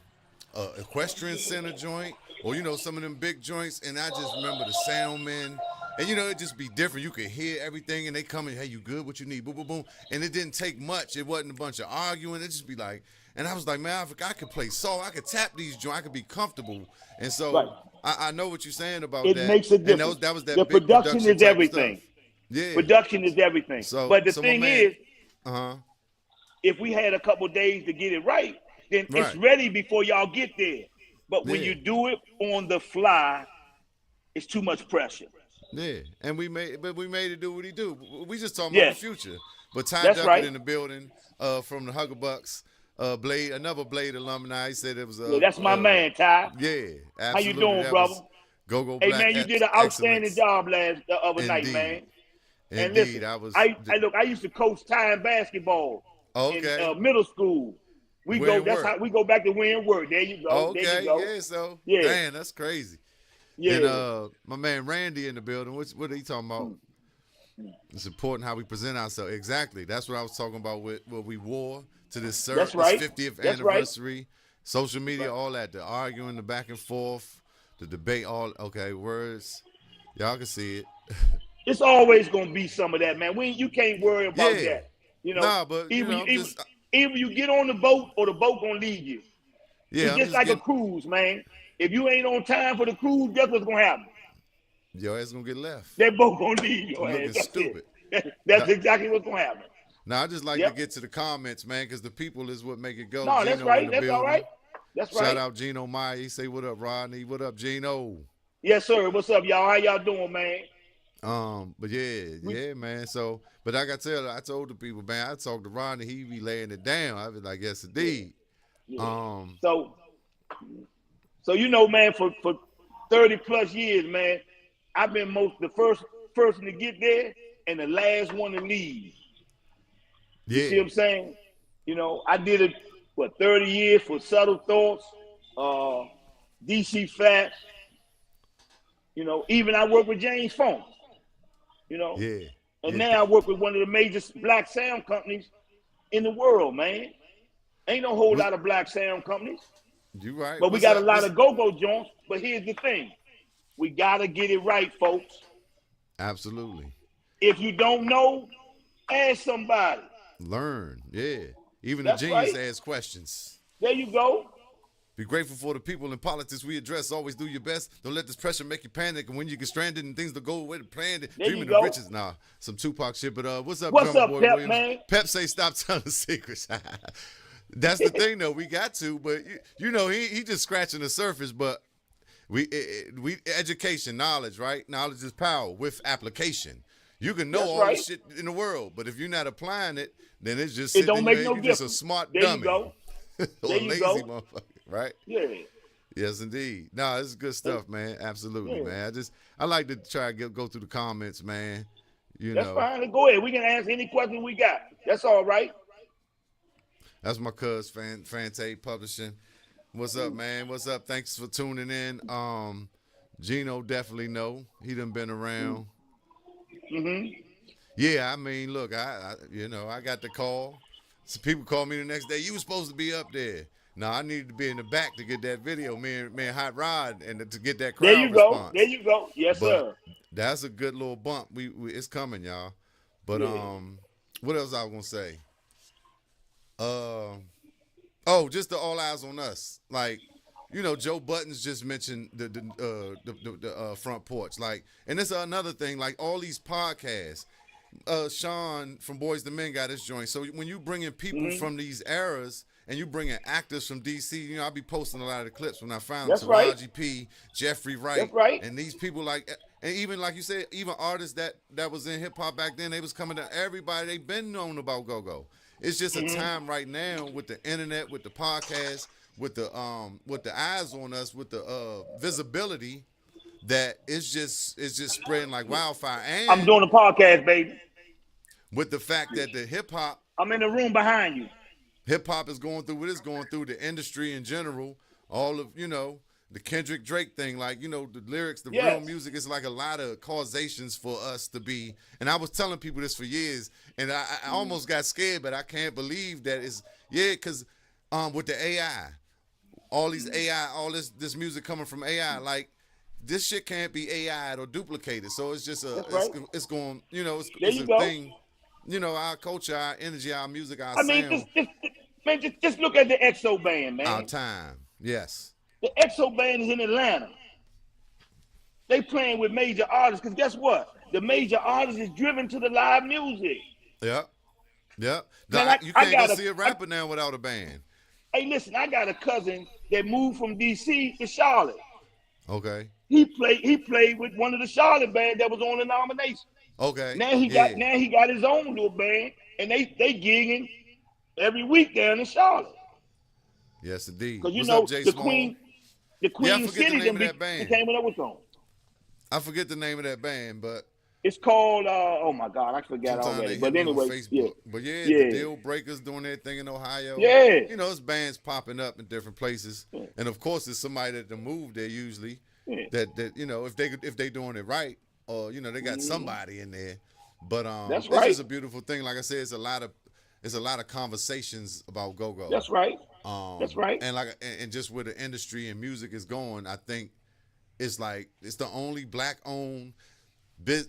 a equestrian center joint or, some of them big joints. And I just remember the sound men. And, it'd just be different. You could hear everything, and they come in, hey, you good? What you need? Boom, boom, boom. And it didn't take much. It wasn't a bunch of arguing. It just be like, and I was like, man, I could play soul. I could tap these joints. I could be comfortable. And so I know what you're saying about that. It makes a difference. And that was that the big production is everything. Stuff. Yeah. Production is everything. So, but the thing is, uh-huh. If we had a couple days to get it right, then it's ready before y'all get there. But when you do it on the fly, it's too much pressure. Yeah, and we made it do what he do. We just talking about the future. But Ty Duckett in the building from the Huggerbucks, Blade, another Blade alumni. He said it was that's my man, Ty. Yeah, absolutely. How you doing, brother? Go Hey, Black. man, you did an outstanding job the other night, man. And listen, I used to coach time basketball in middle school. We go back to win work. There you go. Okay, there you go. Yeah, so yeah. Man, that's crazy. Yeah. And my man Randy in the building. What are he talking about? It's important how we present ourselves. Exactly. That's what I was talking about with what we wore to this 50th anniversary. Social media, all that. The arguing, the back and forth, the debate, words. Y'all can see it. It's always gonna be some of that, man. You can't worry about Yeah. that. You know, Nah, but you either, know, either, just either you get on the boat or the boat gonna leave you. yeah, It's I'm just just like a getting cruise, man. If you ain't on time for the cruise, guess what's gonna happen? your ass gonna get left. That boat gonna leave your You ass. looking That's stupid. it. That's Nah, exactly what's gonna happen. I just like to Yep. get to the comments, man, because the people is what make it go. No, that's Gino in right. the That's all building. right. That's Shout right. out Gino Meyer. He say, "What up, Rodney? What up, Gino?" Yes, sir. What's up, y'all? How y'all doing, man? But yeah, man. So, but like I told the people, man, I talked to Rodney. He be laying it down. I was like, yes, indeed. Yeah. So you know, man, for 30 plus years, man, I've been the first person to get there and the last one to leave. You see Yeah, what I'm saying? You know, I did it 30 years for Subtle Thoughts, DC Fats. You know, even I work with James Funk. You know, yeah, and yeah. now I work with one of the major black sound companies in the world, man. Ain't no whole lot of black sound companies, You right. but we What's got a up? lot of go-go joints. But here's the thing: we gotta get it right, folks. Absolutely. If you don't know, ask somebody. Learn. Yeah. Even the That's genius right. asks questions. There you go. Be grateful for the people in politics we address. Always do your best. Don't let this pressure make you panic. And when you get stranded and things don't go away to plan, There you dreaming go. of riches. Nah, some Tupac shit. But what's up, What's drummer up, boy Pep, Williams? man? Pep say stop telling secrets. That's the thing, though. We got to, but you know, he just scratching the surface. But we education, knowledge, right? Knowledge is power with application. You can know That's all right. the shit in the world, but if you're not applying it, then it's just It sitting don't in make your no head. You're just a difference. smart There dummy. you go. or There you lazy go. motherfucker, right? Yeah. Yes, indeed. No, this is good stuff, man. Absolutely, Yeah. man. I like to try to go through the comments, man. You That's know, fine. Go ahead. We can answer any question we got. That's all right. that's my cuz Fante Publishing. What's up, man? What's up? Thanks for tuning in. Gino definitely know. He done been around. Yeah, I mean, look, I got the call. Some people called me the next day. You were supposed to be up there. No, I needed to be in the back to get that video, me and Hot Rod, and to get that There crowd you go. response. There you go. Yes, But sir. that's a good little bump. We it's coming, y'all. But Yeah. what else I was gonna say? Just the all eyes on us. Like, you know, Joe Buttons just mentioned the front porch. Like, and it's another thing. Like all these podcasts. Sean from Boys to Men got his joint. So when you bring in people from these eras and you bring in actors from DC, you know, I'll be posting a lot of the clips when I found That's right. Taraji P, Jeffrey Wright, That's right. and these people like, and even like you said, even artists that was in hip hop back then, they was coming to everybody. They been known about go-go. It's just a time right now with the internet, with the podcast, with the eyes on us, with the visibility. That it's just spreading like wildfire, and I'm doing a podcast, baby. with the fact that the hip hop I'm in the room behind you. is going through what it's going through, the industry in general, all of the Kendrick Drake thing, like the lyrics, the real music is like a lot of causations for us to be. And I was telling people this for years, and I almost got scared, but I can't believe that it's because with the AI, all these AI, all this music coming from AI, like. This shit can't be AI'd or duplicated, so it's just it's going, it's a thing, our culture, our energy, our music, our sound. Just look at the EXO band, man. Our time, yes. The EXO band is in Atlanta. They playing with major artists, because guess what? The major artist is driven to the live music. Yep. Man, You can't go see a rapper now without a band. Hey, listen, I got a cousin that moved from DC to Charlotte. Okay. He played with one of the Charlotte band that was on the nomination. Okay. Now he got his own little band, and they gigging every week down in Charlotte. Yes, indeed. Because What's up, Jay the Small? Queen I forget City the name of that band. came with what's on. I forget the name of that band, but it's called oh my God, I forgot already. But anyway, Facebook. But the Deal Breakers doing their thing in Ohio. Yeah. It's bands popping up in different places. Yeah. And of course it's somebody that moved there usually. Yeah. That if they doing it right, or they got somebody in there. But that's it's right. just a beautiful thing. Like I said, it's a lot of conversations about go-go. That's right. That's right. And just where the industry and music is going, I think it's the only black-owned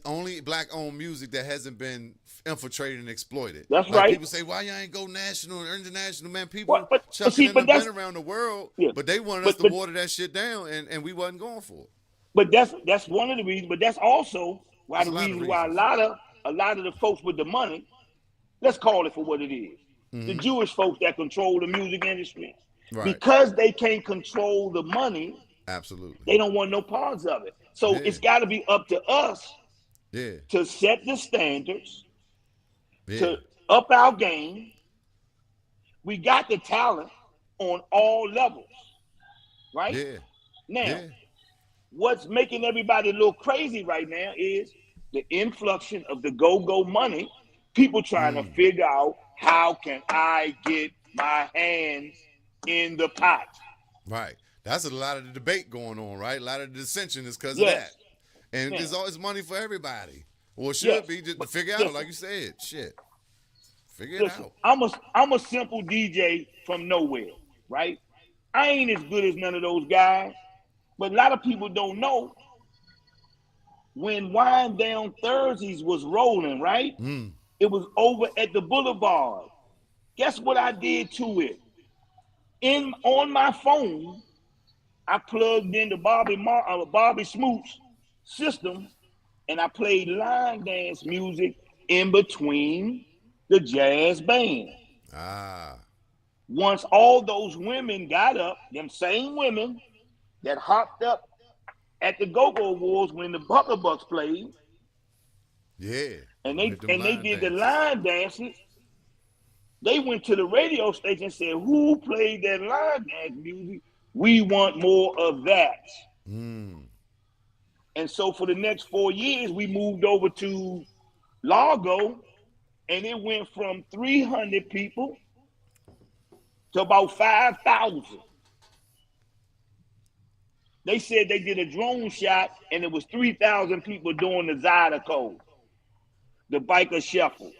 only black-owned music that hasn't been infiltrated and exploited. That's like right. People say, why y'all ain't go national or international? Man, people But chucking see, in but the that's been around the world, yeah. but they wanted us to But water that shit down, and we wasn't going for it. But that's one of the reasons. But that's also why There's the a lot of reason why reasons. a lot of the folks with the money, let's call it for what it is, the Jewish folks that control the music industry, Right. because they can't control the money, Absolutely. they don't want no parts of it. So Yeah. it's got to be up to us Yeah. to set the standards, Yeah. to up our game. We got the talent on all levels, right? Yeah. Now, Yeah. what's making everybody a little crazy right now is the influx of the go-go money. People trying to figure out, how can I get my hands in the pot? Right. That's a lot of the debate going on, right? A lot of the dissension is because Yes. of that. And Yeah. there's always money for everybody. Or it should Yes. be, just to But figure out, listen. like you said. Shit. Figure it Listen, out. I'm a simple DJ from nowhere, right? I ain't as good as none of those guys, but a lot of people don't know when Wind Down Thursdays was rolling, right? It was over at the Boulevard. Guess what I did to it? On my phone, I plugged in the Bobby Smoot's system, and I played line dance music in between the jazz band. Ah. Once all those women got up, them same women that hopped up at the Go-Go Awards when the Bucks played, Yeah. and they did the dances. line dances. They went to the radio station and said, "Who played that line dance music? We want more of that." And so for the next 4 years, we moved over to Largo, and it went from 300 people to about 5,000. They said they did a drone shot, and it was 3,000 people doing the Zydeco, the biker shuffle.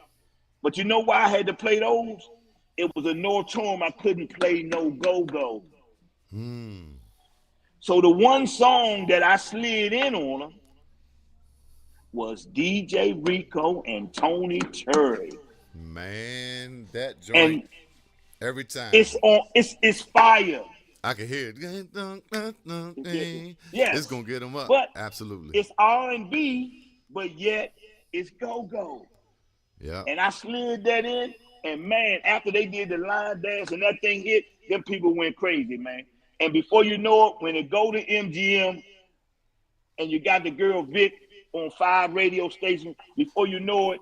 But you know why I had to play those? It was a moratorium. I couldn't play no go-go. So the one song that I slid in on them was DJ Rico and Tony Terry. Man, that joint, And every time. It's fire. I can hear it. Yes. It's going to get them up. But absolutely. It's R&B, but yet it's go-go. Yeah. And I slid that in, and man, after they did the line dance and that thing hit, them people went crazy, man. And before you know it, when it go to MGM and you got the girl Vic on 5 radio stations, before you know it,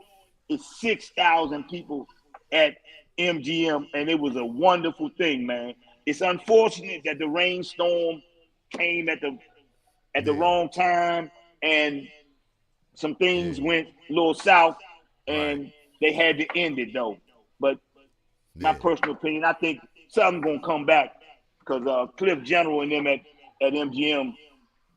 it's 6,000 people at MGM, and it was a wonderful thing, man. It's unfortunate that the rainstorm came at the wrong time, and some things went a little south, and they had to end it though. But my personal opinion, I think something's gonna come back because Cliff General and them at MGM,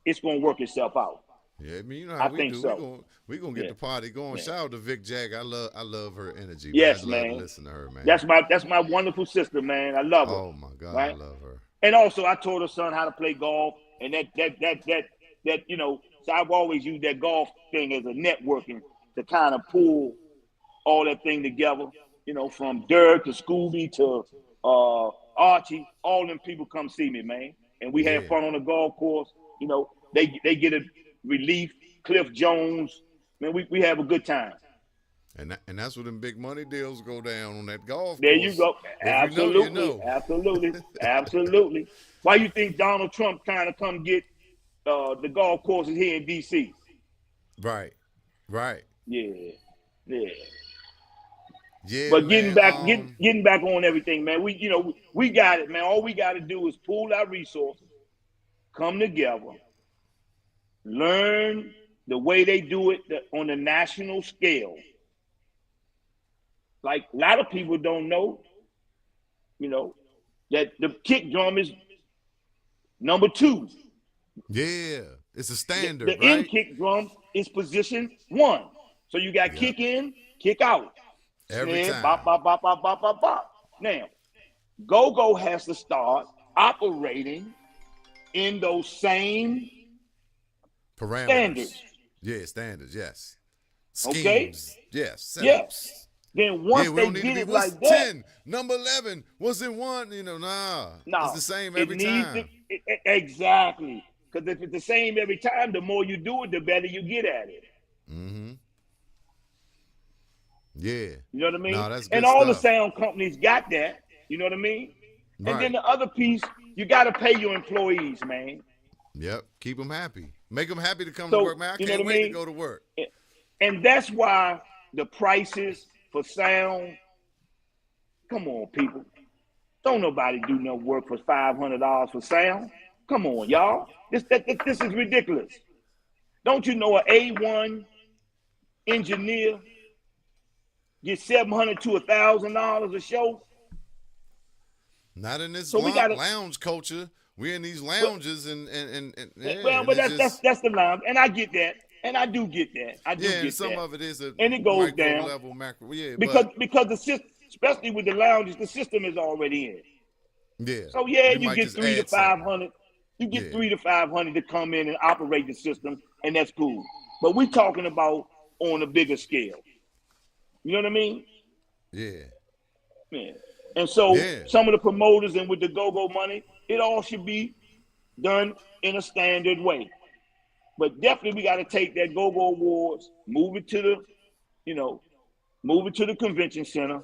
it's gonna work itself out. Yeah, I mean, you know how I we think do. so. We gonna get the party going. Shout out to Vic Jag. I love her energy. Yes, man. I love man. to listen to her, man. That's my wonderful sister, man. I love her. Oh my God, right? I love her. And also, I taught her son how to play golf, and that you know. So I've always used that golf thing as a networking to kind of pull all that thing together. You know, from Dirk to Scooby to Archie, all them people come see me, man, and we have fun on the golf course. You know, they get a relief. Cliff Jones, man, we have a good time. And that's where them big money deals go down on that golf There course. you go. Absolutely, You know. absolutely. Why you think Donald Trump kind of come get the golf courses here in D.C.? Right. Yeah. Yeah. But man, getting back on everything, man. We got it, man. All we got to do is pool our resources, come together, learn the way they do it on the national scale. Like a lot of people don't know, you know, that the kick drum is number 2. Yeah, it's a standard, The right? in kick drum is position 1. So you got kick in, kick out. Every Snare, time. bop, bop, bop, bop, bop, bop, bop. Now, go-go has to start operating in those same Parameters. standards. Yeah, standards, yes. Okay? Schemes, yes. Yes. Setups. Then once We they don't need to get be, it what's like that, 10, number 11, what's in one? Nah. It's no, the same it every needs time. exactly. Because if it's the same every time, the more you do it, the better you get at it. Mm-hmm. Yeah. You know what I mean? No, that's And good all the stuff. sound companies got that. You know what I mean? And then Right. the other piece, you got to pay your employees, man. Yep. Keep them happy. Make them happy to come to So, work, man. I you know what can't I wait to mean? go to work. And that's why the prices for sound, come on, people. Don't nobody do no work for $500 for sound. Come on, y'all. This is ridiculous. Don't you know an A1 engineer gets $700 to $1,000 a show? Not in this So we got to. lounge culture. We're in these Well, lounges and yeah, well, and but it's just that's the line, and I get that, and I do get that. I do yeah, and get some that, of it is a and it goes micro down level, macro. Yeah, because but the system, especially with the lounges, the system is already in. yeah, So yeah, we you might get just 300 to add something. 500. You get Yeah, 300 to 500 to come in and operate the system, and that's cool. But we're talking about on a bigger scale. You know what I mean? yeah, Yeah. And so yeah, some of the promoters and with the go-go money, it all should be done in a standard way. But definitely we got to take that go-go awards, move it to the, you know, move it to the convention center.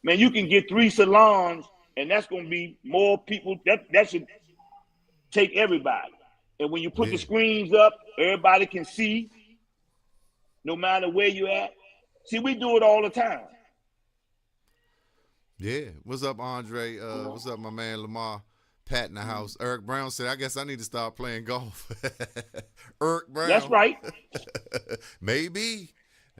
Man, you can get 3 salons, and that's gonna be more people. That should take everybody. And when you put the yeah, screens up, everybody can see, no matter where you at. See, we do it all the time. yeah. What's up, Andre? What's up, my man Lamar? Pat in the house. Eric Brown said, "I guess I need to start playing golf." Eric That's Brown. right. Maybe.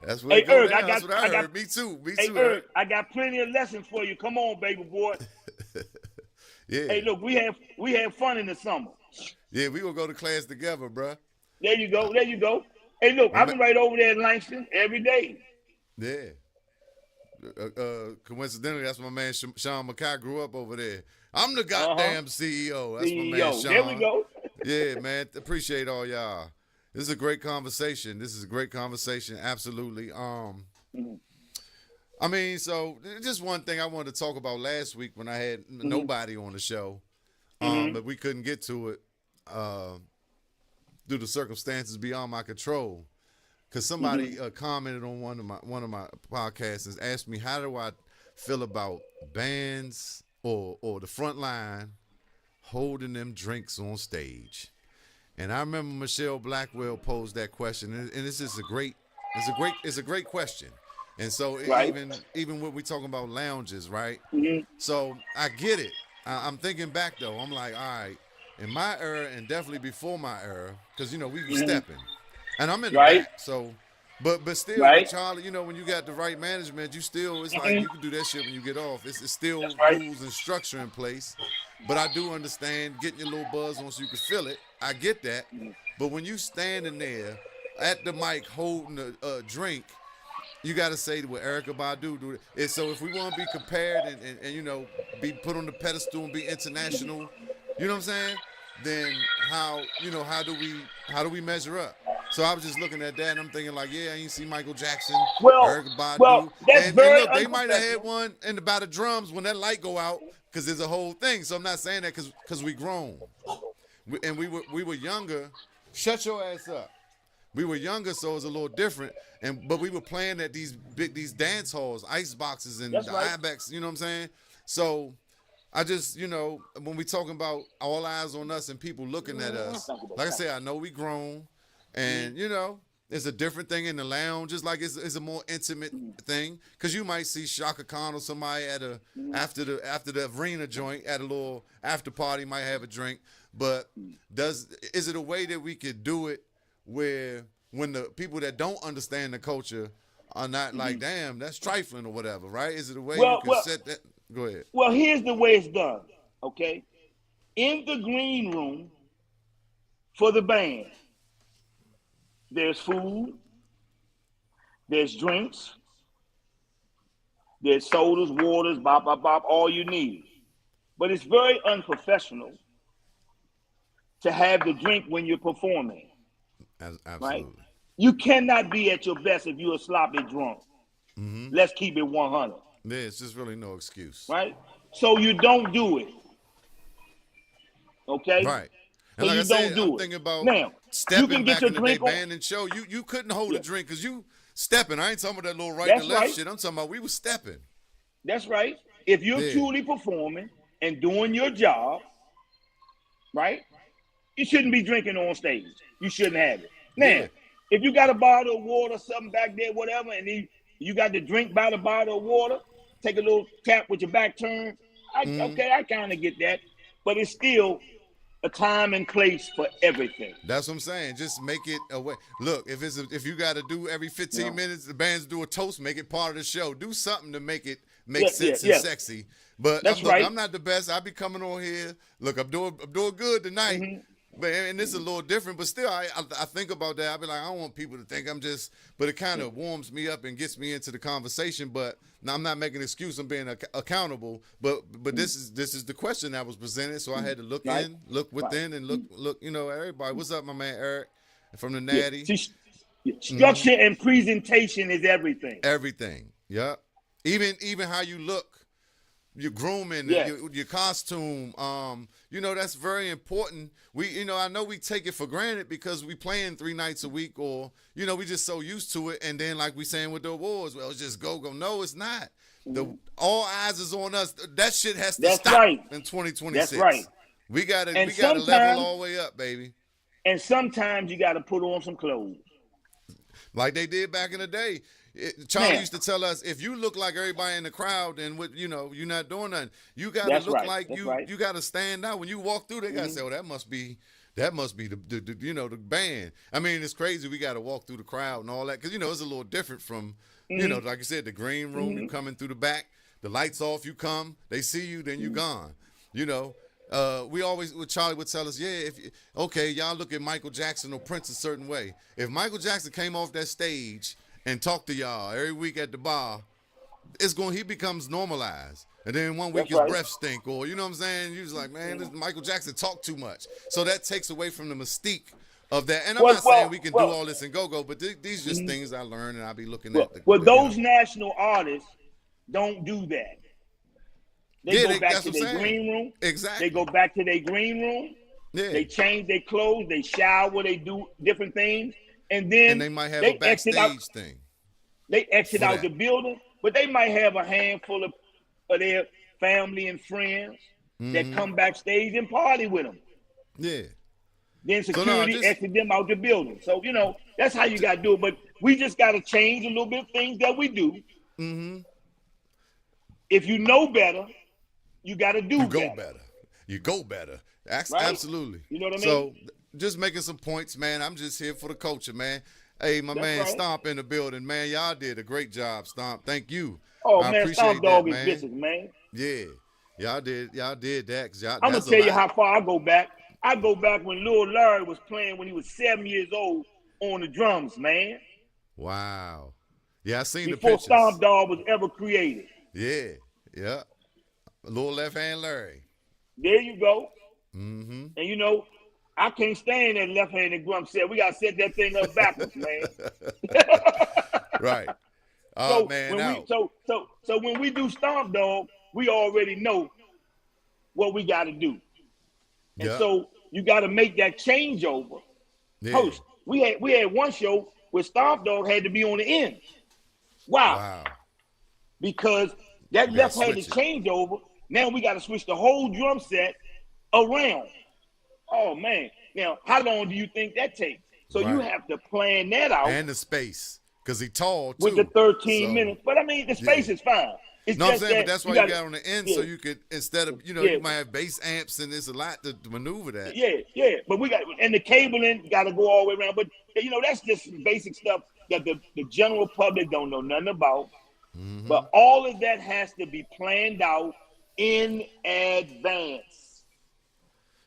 That's where Hey, it go Eric, down. That's what I heard. Me too. Me hey, too, Eric, Eric. I got plenty of lessons for you. Come on, baby boy. Yeah. Hey, look, we had fun in the summer. Yeah, we gonna go to class together, bruh. There you go. There you go. Hey, look, My I've ma- been right over there in Langston every day. yeah. Coincidentally, that's my man Sean Mackay grew up over there. I'm the goddamn CEO. That's my man CEO. Sean. There we go. Yeah, man. Appreciate all y'all. This is a great conversation. Absolutely. I mean, so just one thing I wanted to talk about last week when I had nobody on the show, but we couldn't get to it due to circumstances beyond my control. Because somebody commented on one of my podcasts and asked me, how do I feel about bands or the front line holding them drinks on stage? And I remember Michelle Blackwell posed that question, and it's just it's a great question. And so Right. even when we talking about lounges, right? So I get it. I'm thinking back though. I'm like, all right, in my era and definitely before my era, because we were stepping, and I'm in the Right. back. So, but still, Right. with Charlie, when you got the right management, it's like you can do that shit when you get off. It's still That's right. rules and structure in place. But I do understand getting your little buzz on so you can feel it. I get that. But when you standing there at the mic holding a drink, you got to say what Erykah Badu do. And so if we want to be compared and be put on the pedestal and be international, you know what I'm saying? Then how do we measure up? So I was just looking at that and I'm thinking like, yeah, I ain't see Michael Jackson, Erykah Badu. that's And very look, they might have had unprofessional. one in about the drums when that light go out because there's a whole thing. So I'm not saying that because we grown. We were younger. Shut your ass up. We were younger, so it was a little different. But we were playing at these dance halls, ice boxes, and That's the right. Ibex. You know what I'm saying? So I just, when we talking about all eyes on us and people looking at us, like I said, I know we grown, and it's a different thing in the lounge. Just like it's a more intimate thing, because you might see Shaka Khan or somebody at after the arena joint at a little after party, might have a drink. But is it a way that we could do it where when the people that don't understand the culture are not like, damn, that's trifling or whatever, right? Is it a way you can set that? Go ahead. Well, here's the way it's done, okay? In the green room for the band, there's food, there's drinks, there's sodas, waters, bop, bop, bop, all you need. But it's very unprofessional to have the drink when you're performing, Absolutely. right? You cannot be at your best if you're a sloppy drunk. Let's keep it 100. Yeah, it's just really no excuse. Right? So you don't do it. Okay? Right. And So like you I said, don't do I'm it. thinking about Now, you stepping can get back your in the day, drink on. band and show. You couldn't hold a drink because you stepping. I ain't talking about that little right That's to left right. shit. I'm talking about we was stepping. That's right. If you're Yeah. truly performing and doing your job, right? You shouldn't be drinking on stage. You shouldn't have it. Now, Yeah. if you got a bottle of water, something back there, whatever, and you got to drink by the bottle of water, take a little tap with your back turned. Okay, I kind of get that, but it's still a time and place for everything. That's what I'm saying. Just make it a way. Look, if you got to do every 15 minutes, the bands do a toast, make it part of the show. Do something to make it make sense and sexy. But That's right. I'm not the best. I be coming on here. Look, I'm doing good tonight. But and this is a little different, but still, I think about that. I be like, I don't want people to think I'm just. But it kind of warms me up and gets me into the conversation. But now I'm not making an excuse. I'm being accountable. But this is the question that was presented, so I had to look in, look within, and look. You know, everybody. What's up, my man Eric from the Natty? Structure and presentation is everything. Everything. Yeah. Even how you look. Your grooming, your costume, you know, that's very important. I know we take it for granted because we playing 3 nights a week, or we just so used to it. And then, like we saying with the awards, well, it's just go. No, it's not. All eyes is on us. That shit has to stop in 2026. That's right. We gotta level all the way up, baby. And sometimes you gotta put on some clothes, like they did back in the day. Charlie used to tell us, if you look like everybody in the crowd, then you're not doing nothing. You gotta look like you gotta stand out. When you walk through, they gotta say, "Oh, that must be the band." I mean, it's crazy. We gotta walk through the crowd and all that because it's a little different from like I said, the green room. You coming through the back, the lights off. You come, they see you, then you gone. We always, Charlie would tell us, y'all look at Michael Jackson or Prince a certain way. If Michael Jackson came off that stage and talk to y'all every week at the bar, he becomes normalized. And then one week his breath stink, or you know what I'm saying? You was like, man, this Michael Jackson talk too much. So that takes away from the mystique of that. And I'm not saying we can do all this and go, but these just things I learned, and I'll be looking at. Those national artists don't do that. They go back to their green room. Exactly. They go back to their green room. Yeah. They change their clothes. They shower. They do different things. And then they might have a backstage thing. They exit out the building, but they might have a handful of their family and friends that come backstage and party with them. Yeah. Then security exit them out the building. So, that's how you got to do it. But we just got to change a little bit of things that we do. Mm-hmm. If you know better, you got to do better. You go better. Right? Absolutely. You know what I mean? So, just making some points, man. I'm just here for the culture, man. Hey, my man Stomp in the building, man. Y'all did a great job, Stomp. Thank you. Oh, I man, Stomp Dog is business, man. Yeah. Y'all did that. I'm going to tell you how far I go back. I go back when Lil Larry was playing when he was 7 years old on the drums, man. Wow. Yeah, I seen Before the pictures. Stomp Dog was ever created. Yeah. Little left hand Larry. There you go. Mm-hmm. And I can't stand that left-handed drum set. We got to set that thing up backwards, man. Right. Oh, man. So when we do Stomp Dog, we already know what we got to do. And so you got to make that changeover. Yeah. Host, we had one show where Stomp Dog had to be on the end. Wow. Because that left-handed changeover, now we got to switch the whole drum set around. Oh, man. Now, how long do you think that takes? So you have to plan that out. And the space, because he tall, too. With the 13 minutes. But, I mean, the space is fine. It's I'm saying, but that's why you got on the end, so you could, instead of, you might have bass amps, and there's a lot to maneuver that. Yeah. But we got, and the cabling got to go all the way around. But, that's just basic stuff that the general public don't know nothing about. Mm-hmm. But all of that has to be planned out in advance.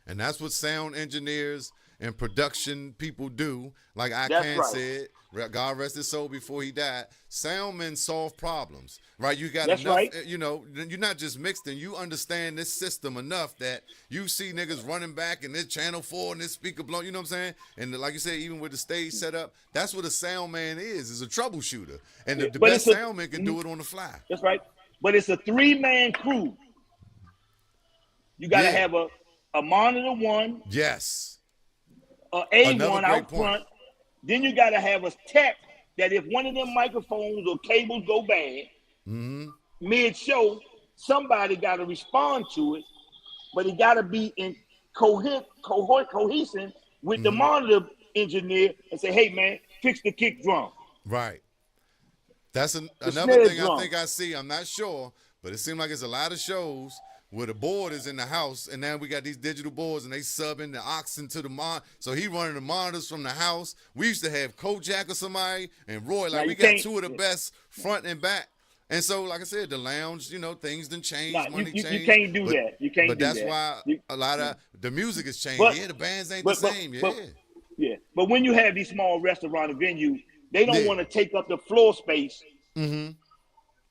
And that's what sound engineers and production people do, like I That's can right. said, God rest his soul before he died, sound men solve problems, right? You got That's enough, right. you know, you're not just mixed in, you understand this system enough that you see niggas running back and this channel 4 and this speaker blown, you know what I'm saying? And like you said, even with the stage set up, that's what a sound man is a troubleshooter. And the But best sound man can do it on the fly. That's right. But it's a 3-man crew. You got to have a monitor one, Yes. a Another A1 great out point. front. Then you got to have a tech that if one of them microphones or cables go bad, mid-show, somebody got to respond to it, but it got to be in cohesion with the monitor engineer and say, hey, man, fix the kick drum. Right. That's another snare thing drum. I think I see. I'm not sure, but it seems like it's a lot of shows where the board is in the house, and now we got these digital boards, and they subbing the aux into the mon. So he running the monitors from the house. We used to have Kojak or somebody, and Roy. Like, Now, we you got can't- two of the best front and back. And so, like I said, the lounge, you know, things done changed, Nah, money you changed. can't do that. You can't But do that's that. why a lot of the music has changed. But- The bands ain't but- the but- same. but- Yeah, but when you have these small restaurant and venues, they don't Yeah. want to take up the floor space with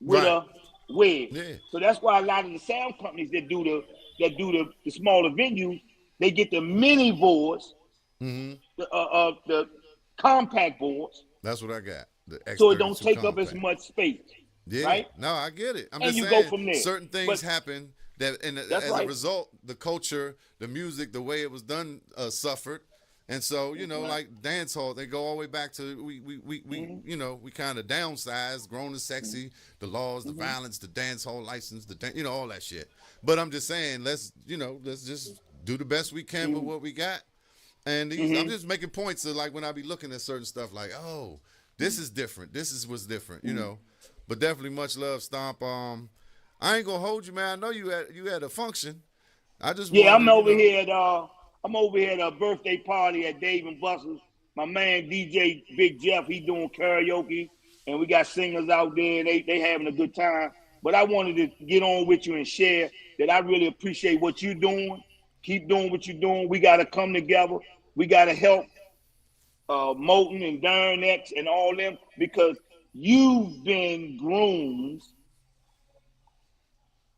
Right. a wedge. Yeah. So that's why a lot of the sound companies that do the smaller venues, they get the mini boards, the compact boards, That's what I got. The so it don't X32 take up as compact. much space. Yeah, Right? no, I get it. I'm And just you saying go from there. certain things But- happen that, and That's as a right. result, the culture, the music, the way it was done suffered. And so, you know, like dance hall, they go all the way back to we you know, we kind of downsized, grown and sexy, the laws, the violence, the dance hall license, you know, all that shit. But I'm just saying, let's just do the best we can with what we got. And I'm just making points of, like, when I be looking at certain stuff, like, oh, this is different. This is what's different, you know. But definitely much love, Stomp. I ain't gonna hold you, man. I know you had a function. I just I'm wanted, over you know, here at a birthday party at Dave and Buster's. My man DJ Big Jeff, he doing karaoke, and we got singers out there. They having a good time. But I wanted to get on with you and share that I really appreciate what you're doing. Keep doing what you're doing. We got to come together. We got to help Moulton and Darren X and all them, because you've been groomed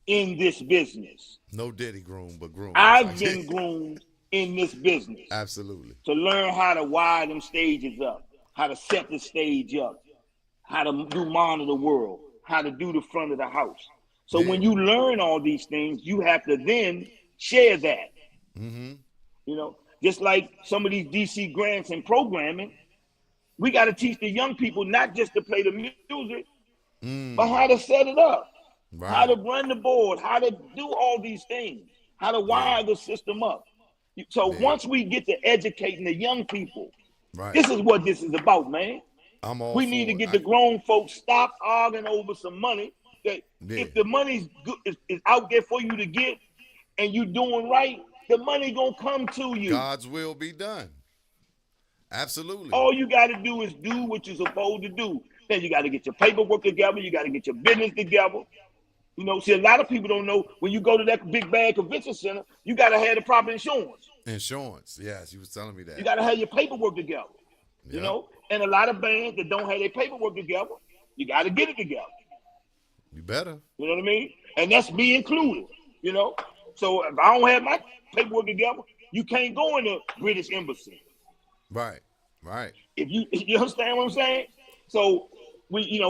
in this business. No Diddy groom, but groom. I've been groomed in this business Absolutely. to learn how to wire them stages up, how to set the stage up, how to do monitor world, how to do the front of the house. So when you learn all these things, you have to then share that. You know, just like some of these DC grants and programming, we got to teach the young people not just to play the music, but how to set it up, how to run the board, how to do all these things, how to wire the system up. So once we get to educating the young people, this is what this is about, man. I'm all We for need to it. get the grown folks stop arguing over some money. That if the money's good, is out there for you to get, and you doing right, the money gonna come to you. God's will be done. Absolutely. All you got to do is do what you're supposed to do. Then you got to get your paperwork together. You got to get your business together. You know, see, a lot of people don't know when you go to that big bag convention center, you got to have the proper insurance. Insurance. Yes, you was telling me that. You got to have your paperwork together. You know, and a lot of bands that don't have their paperwork together, you got to get it together. You better. You know what I mean? And that's me included. You know, so if I don't have my paperwork together, you can't go in the British Embassy. Right. Right. If you understand what I'm saying? So we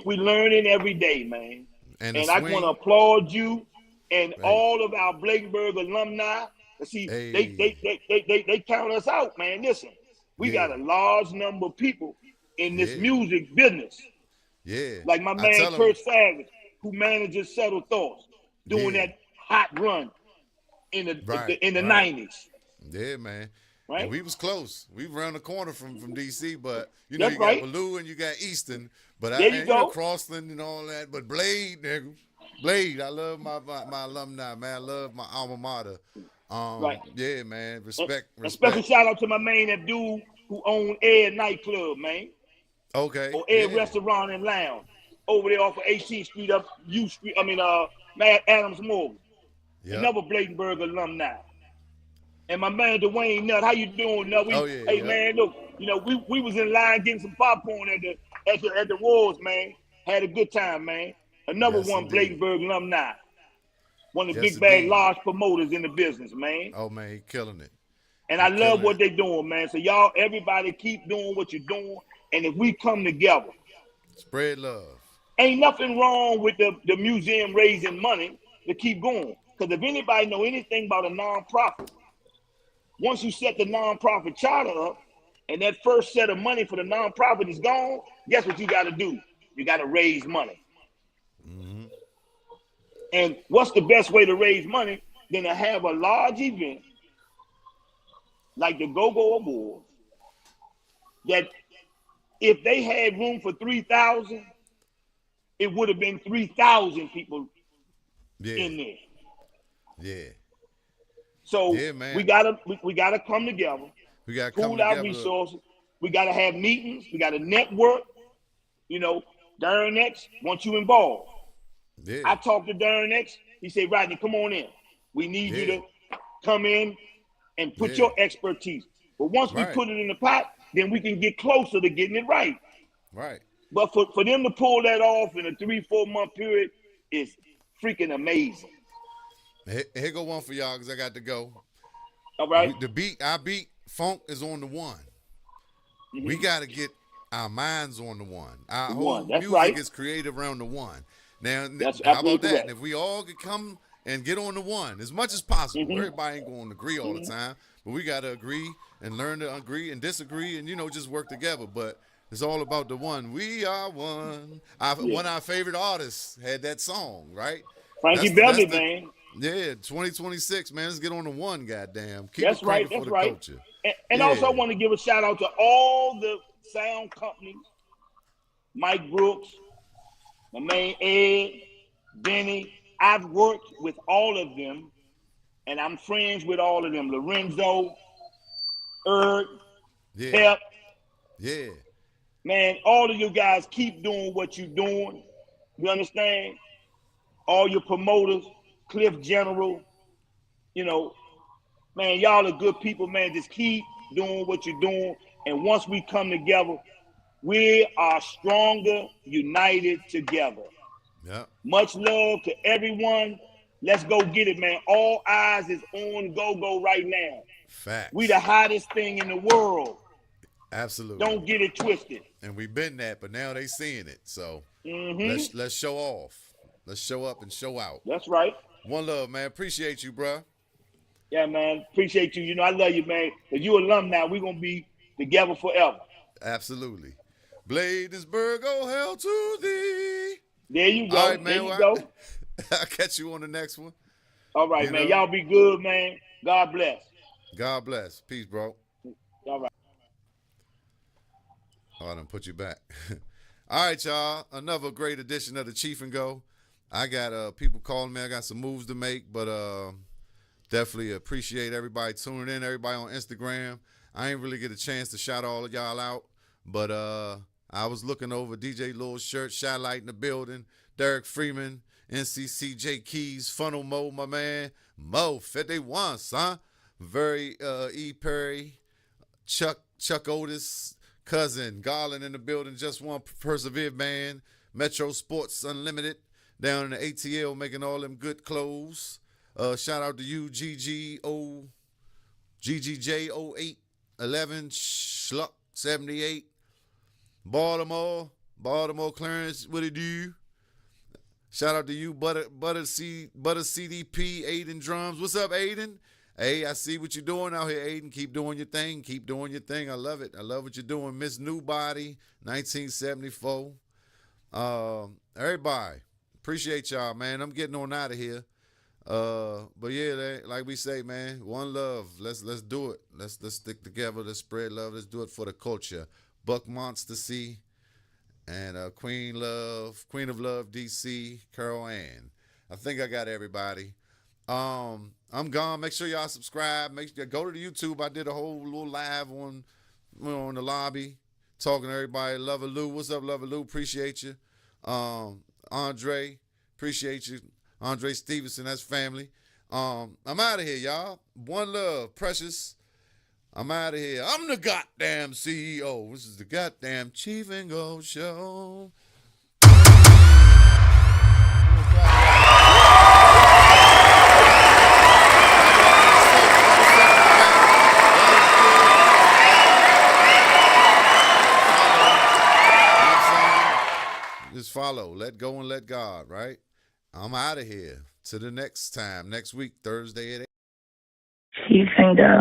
learning every day, man. And I want to applaud you and all of our Blakenburg alumni. See, they count us out, man. Listen, we got a large number of people in this music business. Yeah. Like my man Kurt Savage, who manages Settle Thoughts, doing that hot run in the 90s. Yeah, man. Right? And we was close. We around the corner from DC, but you That's know, you right. got Baloo and you got Easton, but There you go. Crossland and all that. But Blade, nigga, Blade. I love my alumni, man. I love my alma mater. Right. Yeah, man. Respect. A special shout out to my man, that dude who owned Air Nightclub, man. Okay. Or Air Restaurant and Lounge over there off of 18th Street up U Street. Adams Morgan. Another Blakenburg alumni. And my man Dwayne Nut, how you doing, Nut? Oh yeah, Hey yeah. man, look, we was in line getting some popcorn at the Wars, man. Had a good time, man. Another Yes, one, indeed. Bladenburg alumni. One of the Yes, big bag indeed. large promoters in the business, man. Oh man, he killing it. And He I love killing what it. they doing, man. So y'all, everybody keep doing what you're doing. And if we come together, Spread love. ain't nothing wrong with the museum raising money to keep going. Because if anybody know anything about a nonprofit, once you set the nonprofit charter up and that first set of money for the nonprofit is gone, guess what you got to do? You got to raise money. Mm-hmm. And what's the best way to raise money than to have a large event like the Go-Go Awards that if they had room for 3,000, it would have been 3,000 people in there. Yeah. So yeah, man. we gotta come together, We gotta come pool our together. resources. We gotta have meetings. We gotta network. Darren X wants you involved. Yeah. I talked to Darren X. He said, Rodney, come on in. We need you to come in and put your expertise. But once we put it in the pot, then we can get closer to getting it right. Right. But for them to pull that off in a 3-4 month period is freaking amazing. Here go one for y'all because I got to go. All right. Our beat, funk is on the one. Mm-hmm. We got to get our minds on the one. Our whole music is created around the one. Now, how about that? And if we all could come and get on the one as much as possible, everybody ain't going to agree all the time, but we got to agree and learn to agree and disagree and, just work together. But it's all about the one. We are one. One of our favorite artists had that song, right? Frankie Beverly, man. Yeah, 2026, man. Let's get on the one, goddamn. Keep that's it right. for That's the right. culture. And also, I want to give a shout out to all the sound companies, Mike Brooks, my man Ed, Benny. I've worked with all of them, and I'm friends with all of them. Lorenzo, Pep. Yeah. Man, all of you guys keep doing what you're doing. You understand? All your promoters, Cliff General, man, y'all are good people, man. Just keep doing what you're doing. And once we come together, we are stronger, united together. Yeah. Much love to everyone. Let's go get it, man. All eyes is on Go-Go right now. Facts. We the hottest thing in the world. Absolutely. Don't get it twisted. And we've been that, but now they seeing it. So let's show off. Let's show up and show out. That's right. One love, man. Appreciate you, bro. Yeah, man. Appreciate you. I love you, man. If you alumni, we're going to be together forever. Absolutely. Bladensburg, oh, hell to thee. There you go. All right, man. There you go. I'll catch you on the next one. All right, man. Y'all be good, man. God bless. God bless. Peace, bro. All right. Oh, I done put you back. All right, y'all. Another great edition of the Chief and Go. I got people calling me. I got some moves to make, but definitely appreciate everybody tuning in, everybody on Instagram. I ain't really get a chance to shout all of y'all out, but I was looking over DJ Lil's shirt, Shy Light in the building, Derek Freeman, NCCJ Keys, Funnel Mo, my man, Mo 51, son. Very E. Perry, Chuck Otis, Cousin, Garland in the building, Just One Persevere Band, Metro Sports Unlimited, down in the ATL making all them good clothes. Shout out to you, GGJ08, 11, Schluck 78, Baltimore Clarence, what it do? Shout out to you, Butter CDP, Aiden Drums. What's up, Aiden? Hey, I see what you're doing out here, Aiden. Keep doing your thing. Keep doing your thing. I love it. I love what you're doing. Miss Newbody, 1974. Everybody, appreciate y'all, man. I'm getting on out of here. But yeah, like we say, man, one love. Let's do it. Let's stick together. Let's spread love. Let's do it for the culture. Buck Monster C and Queen of Love DC, Carol Ann. I think I got everybody. I'm gone. Make sure y'all subscribe. Go to the YouTube. I did a whole little live on the lobby, talking to everybody. Lover Lou, what's up, Lover Lou? Appreciate you. Andre, appreciate you. Andre Stevenson, that's family. I'm out of here, y'all. One love, precious. I'm out of here. I'm the goddamn CEO. This is the goddamn Chief and Go Show. Just follow, let go and let God, right? I'm out of here. To the next time, next week, Thursday at 8. Chief and Go.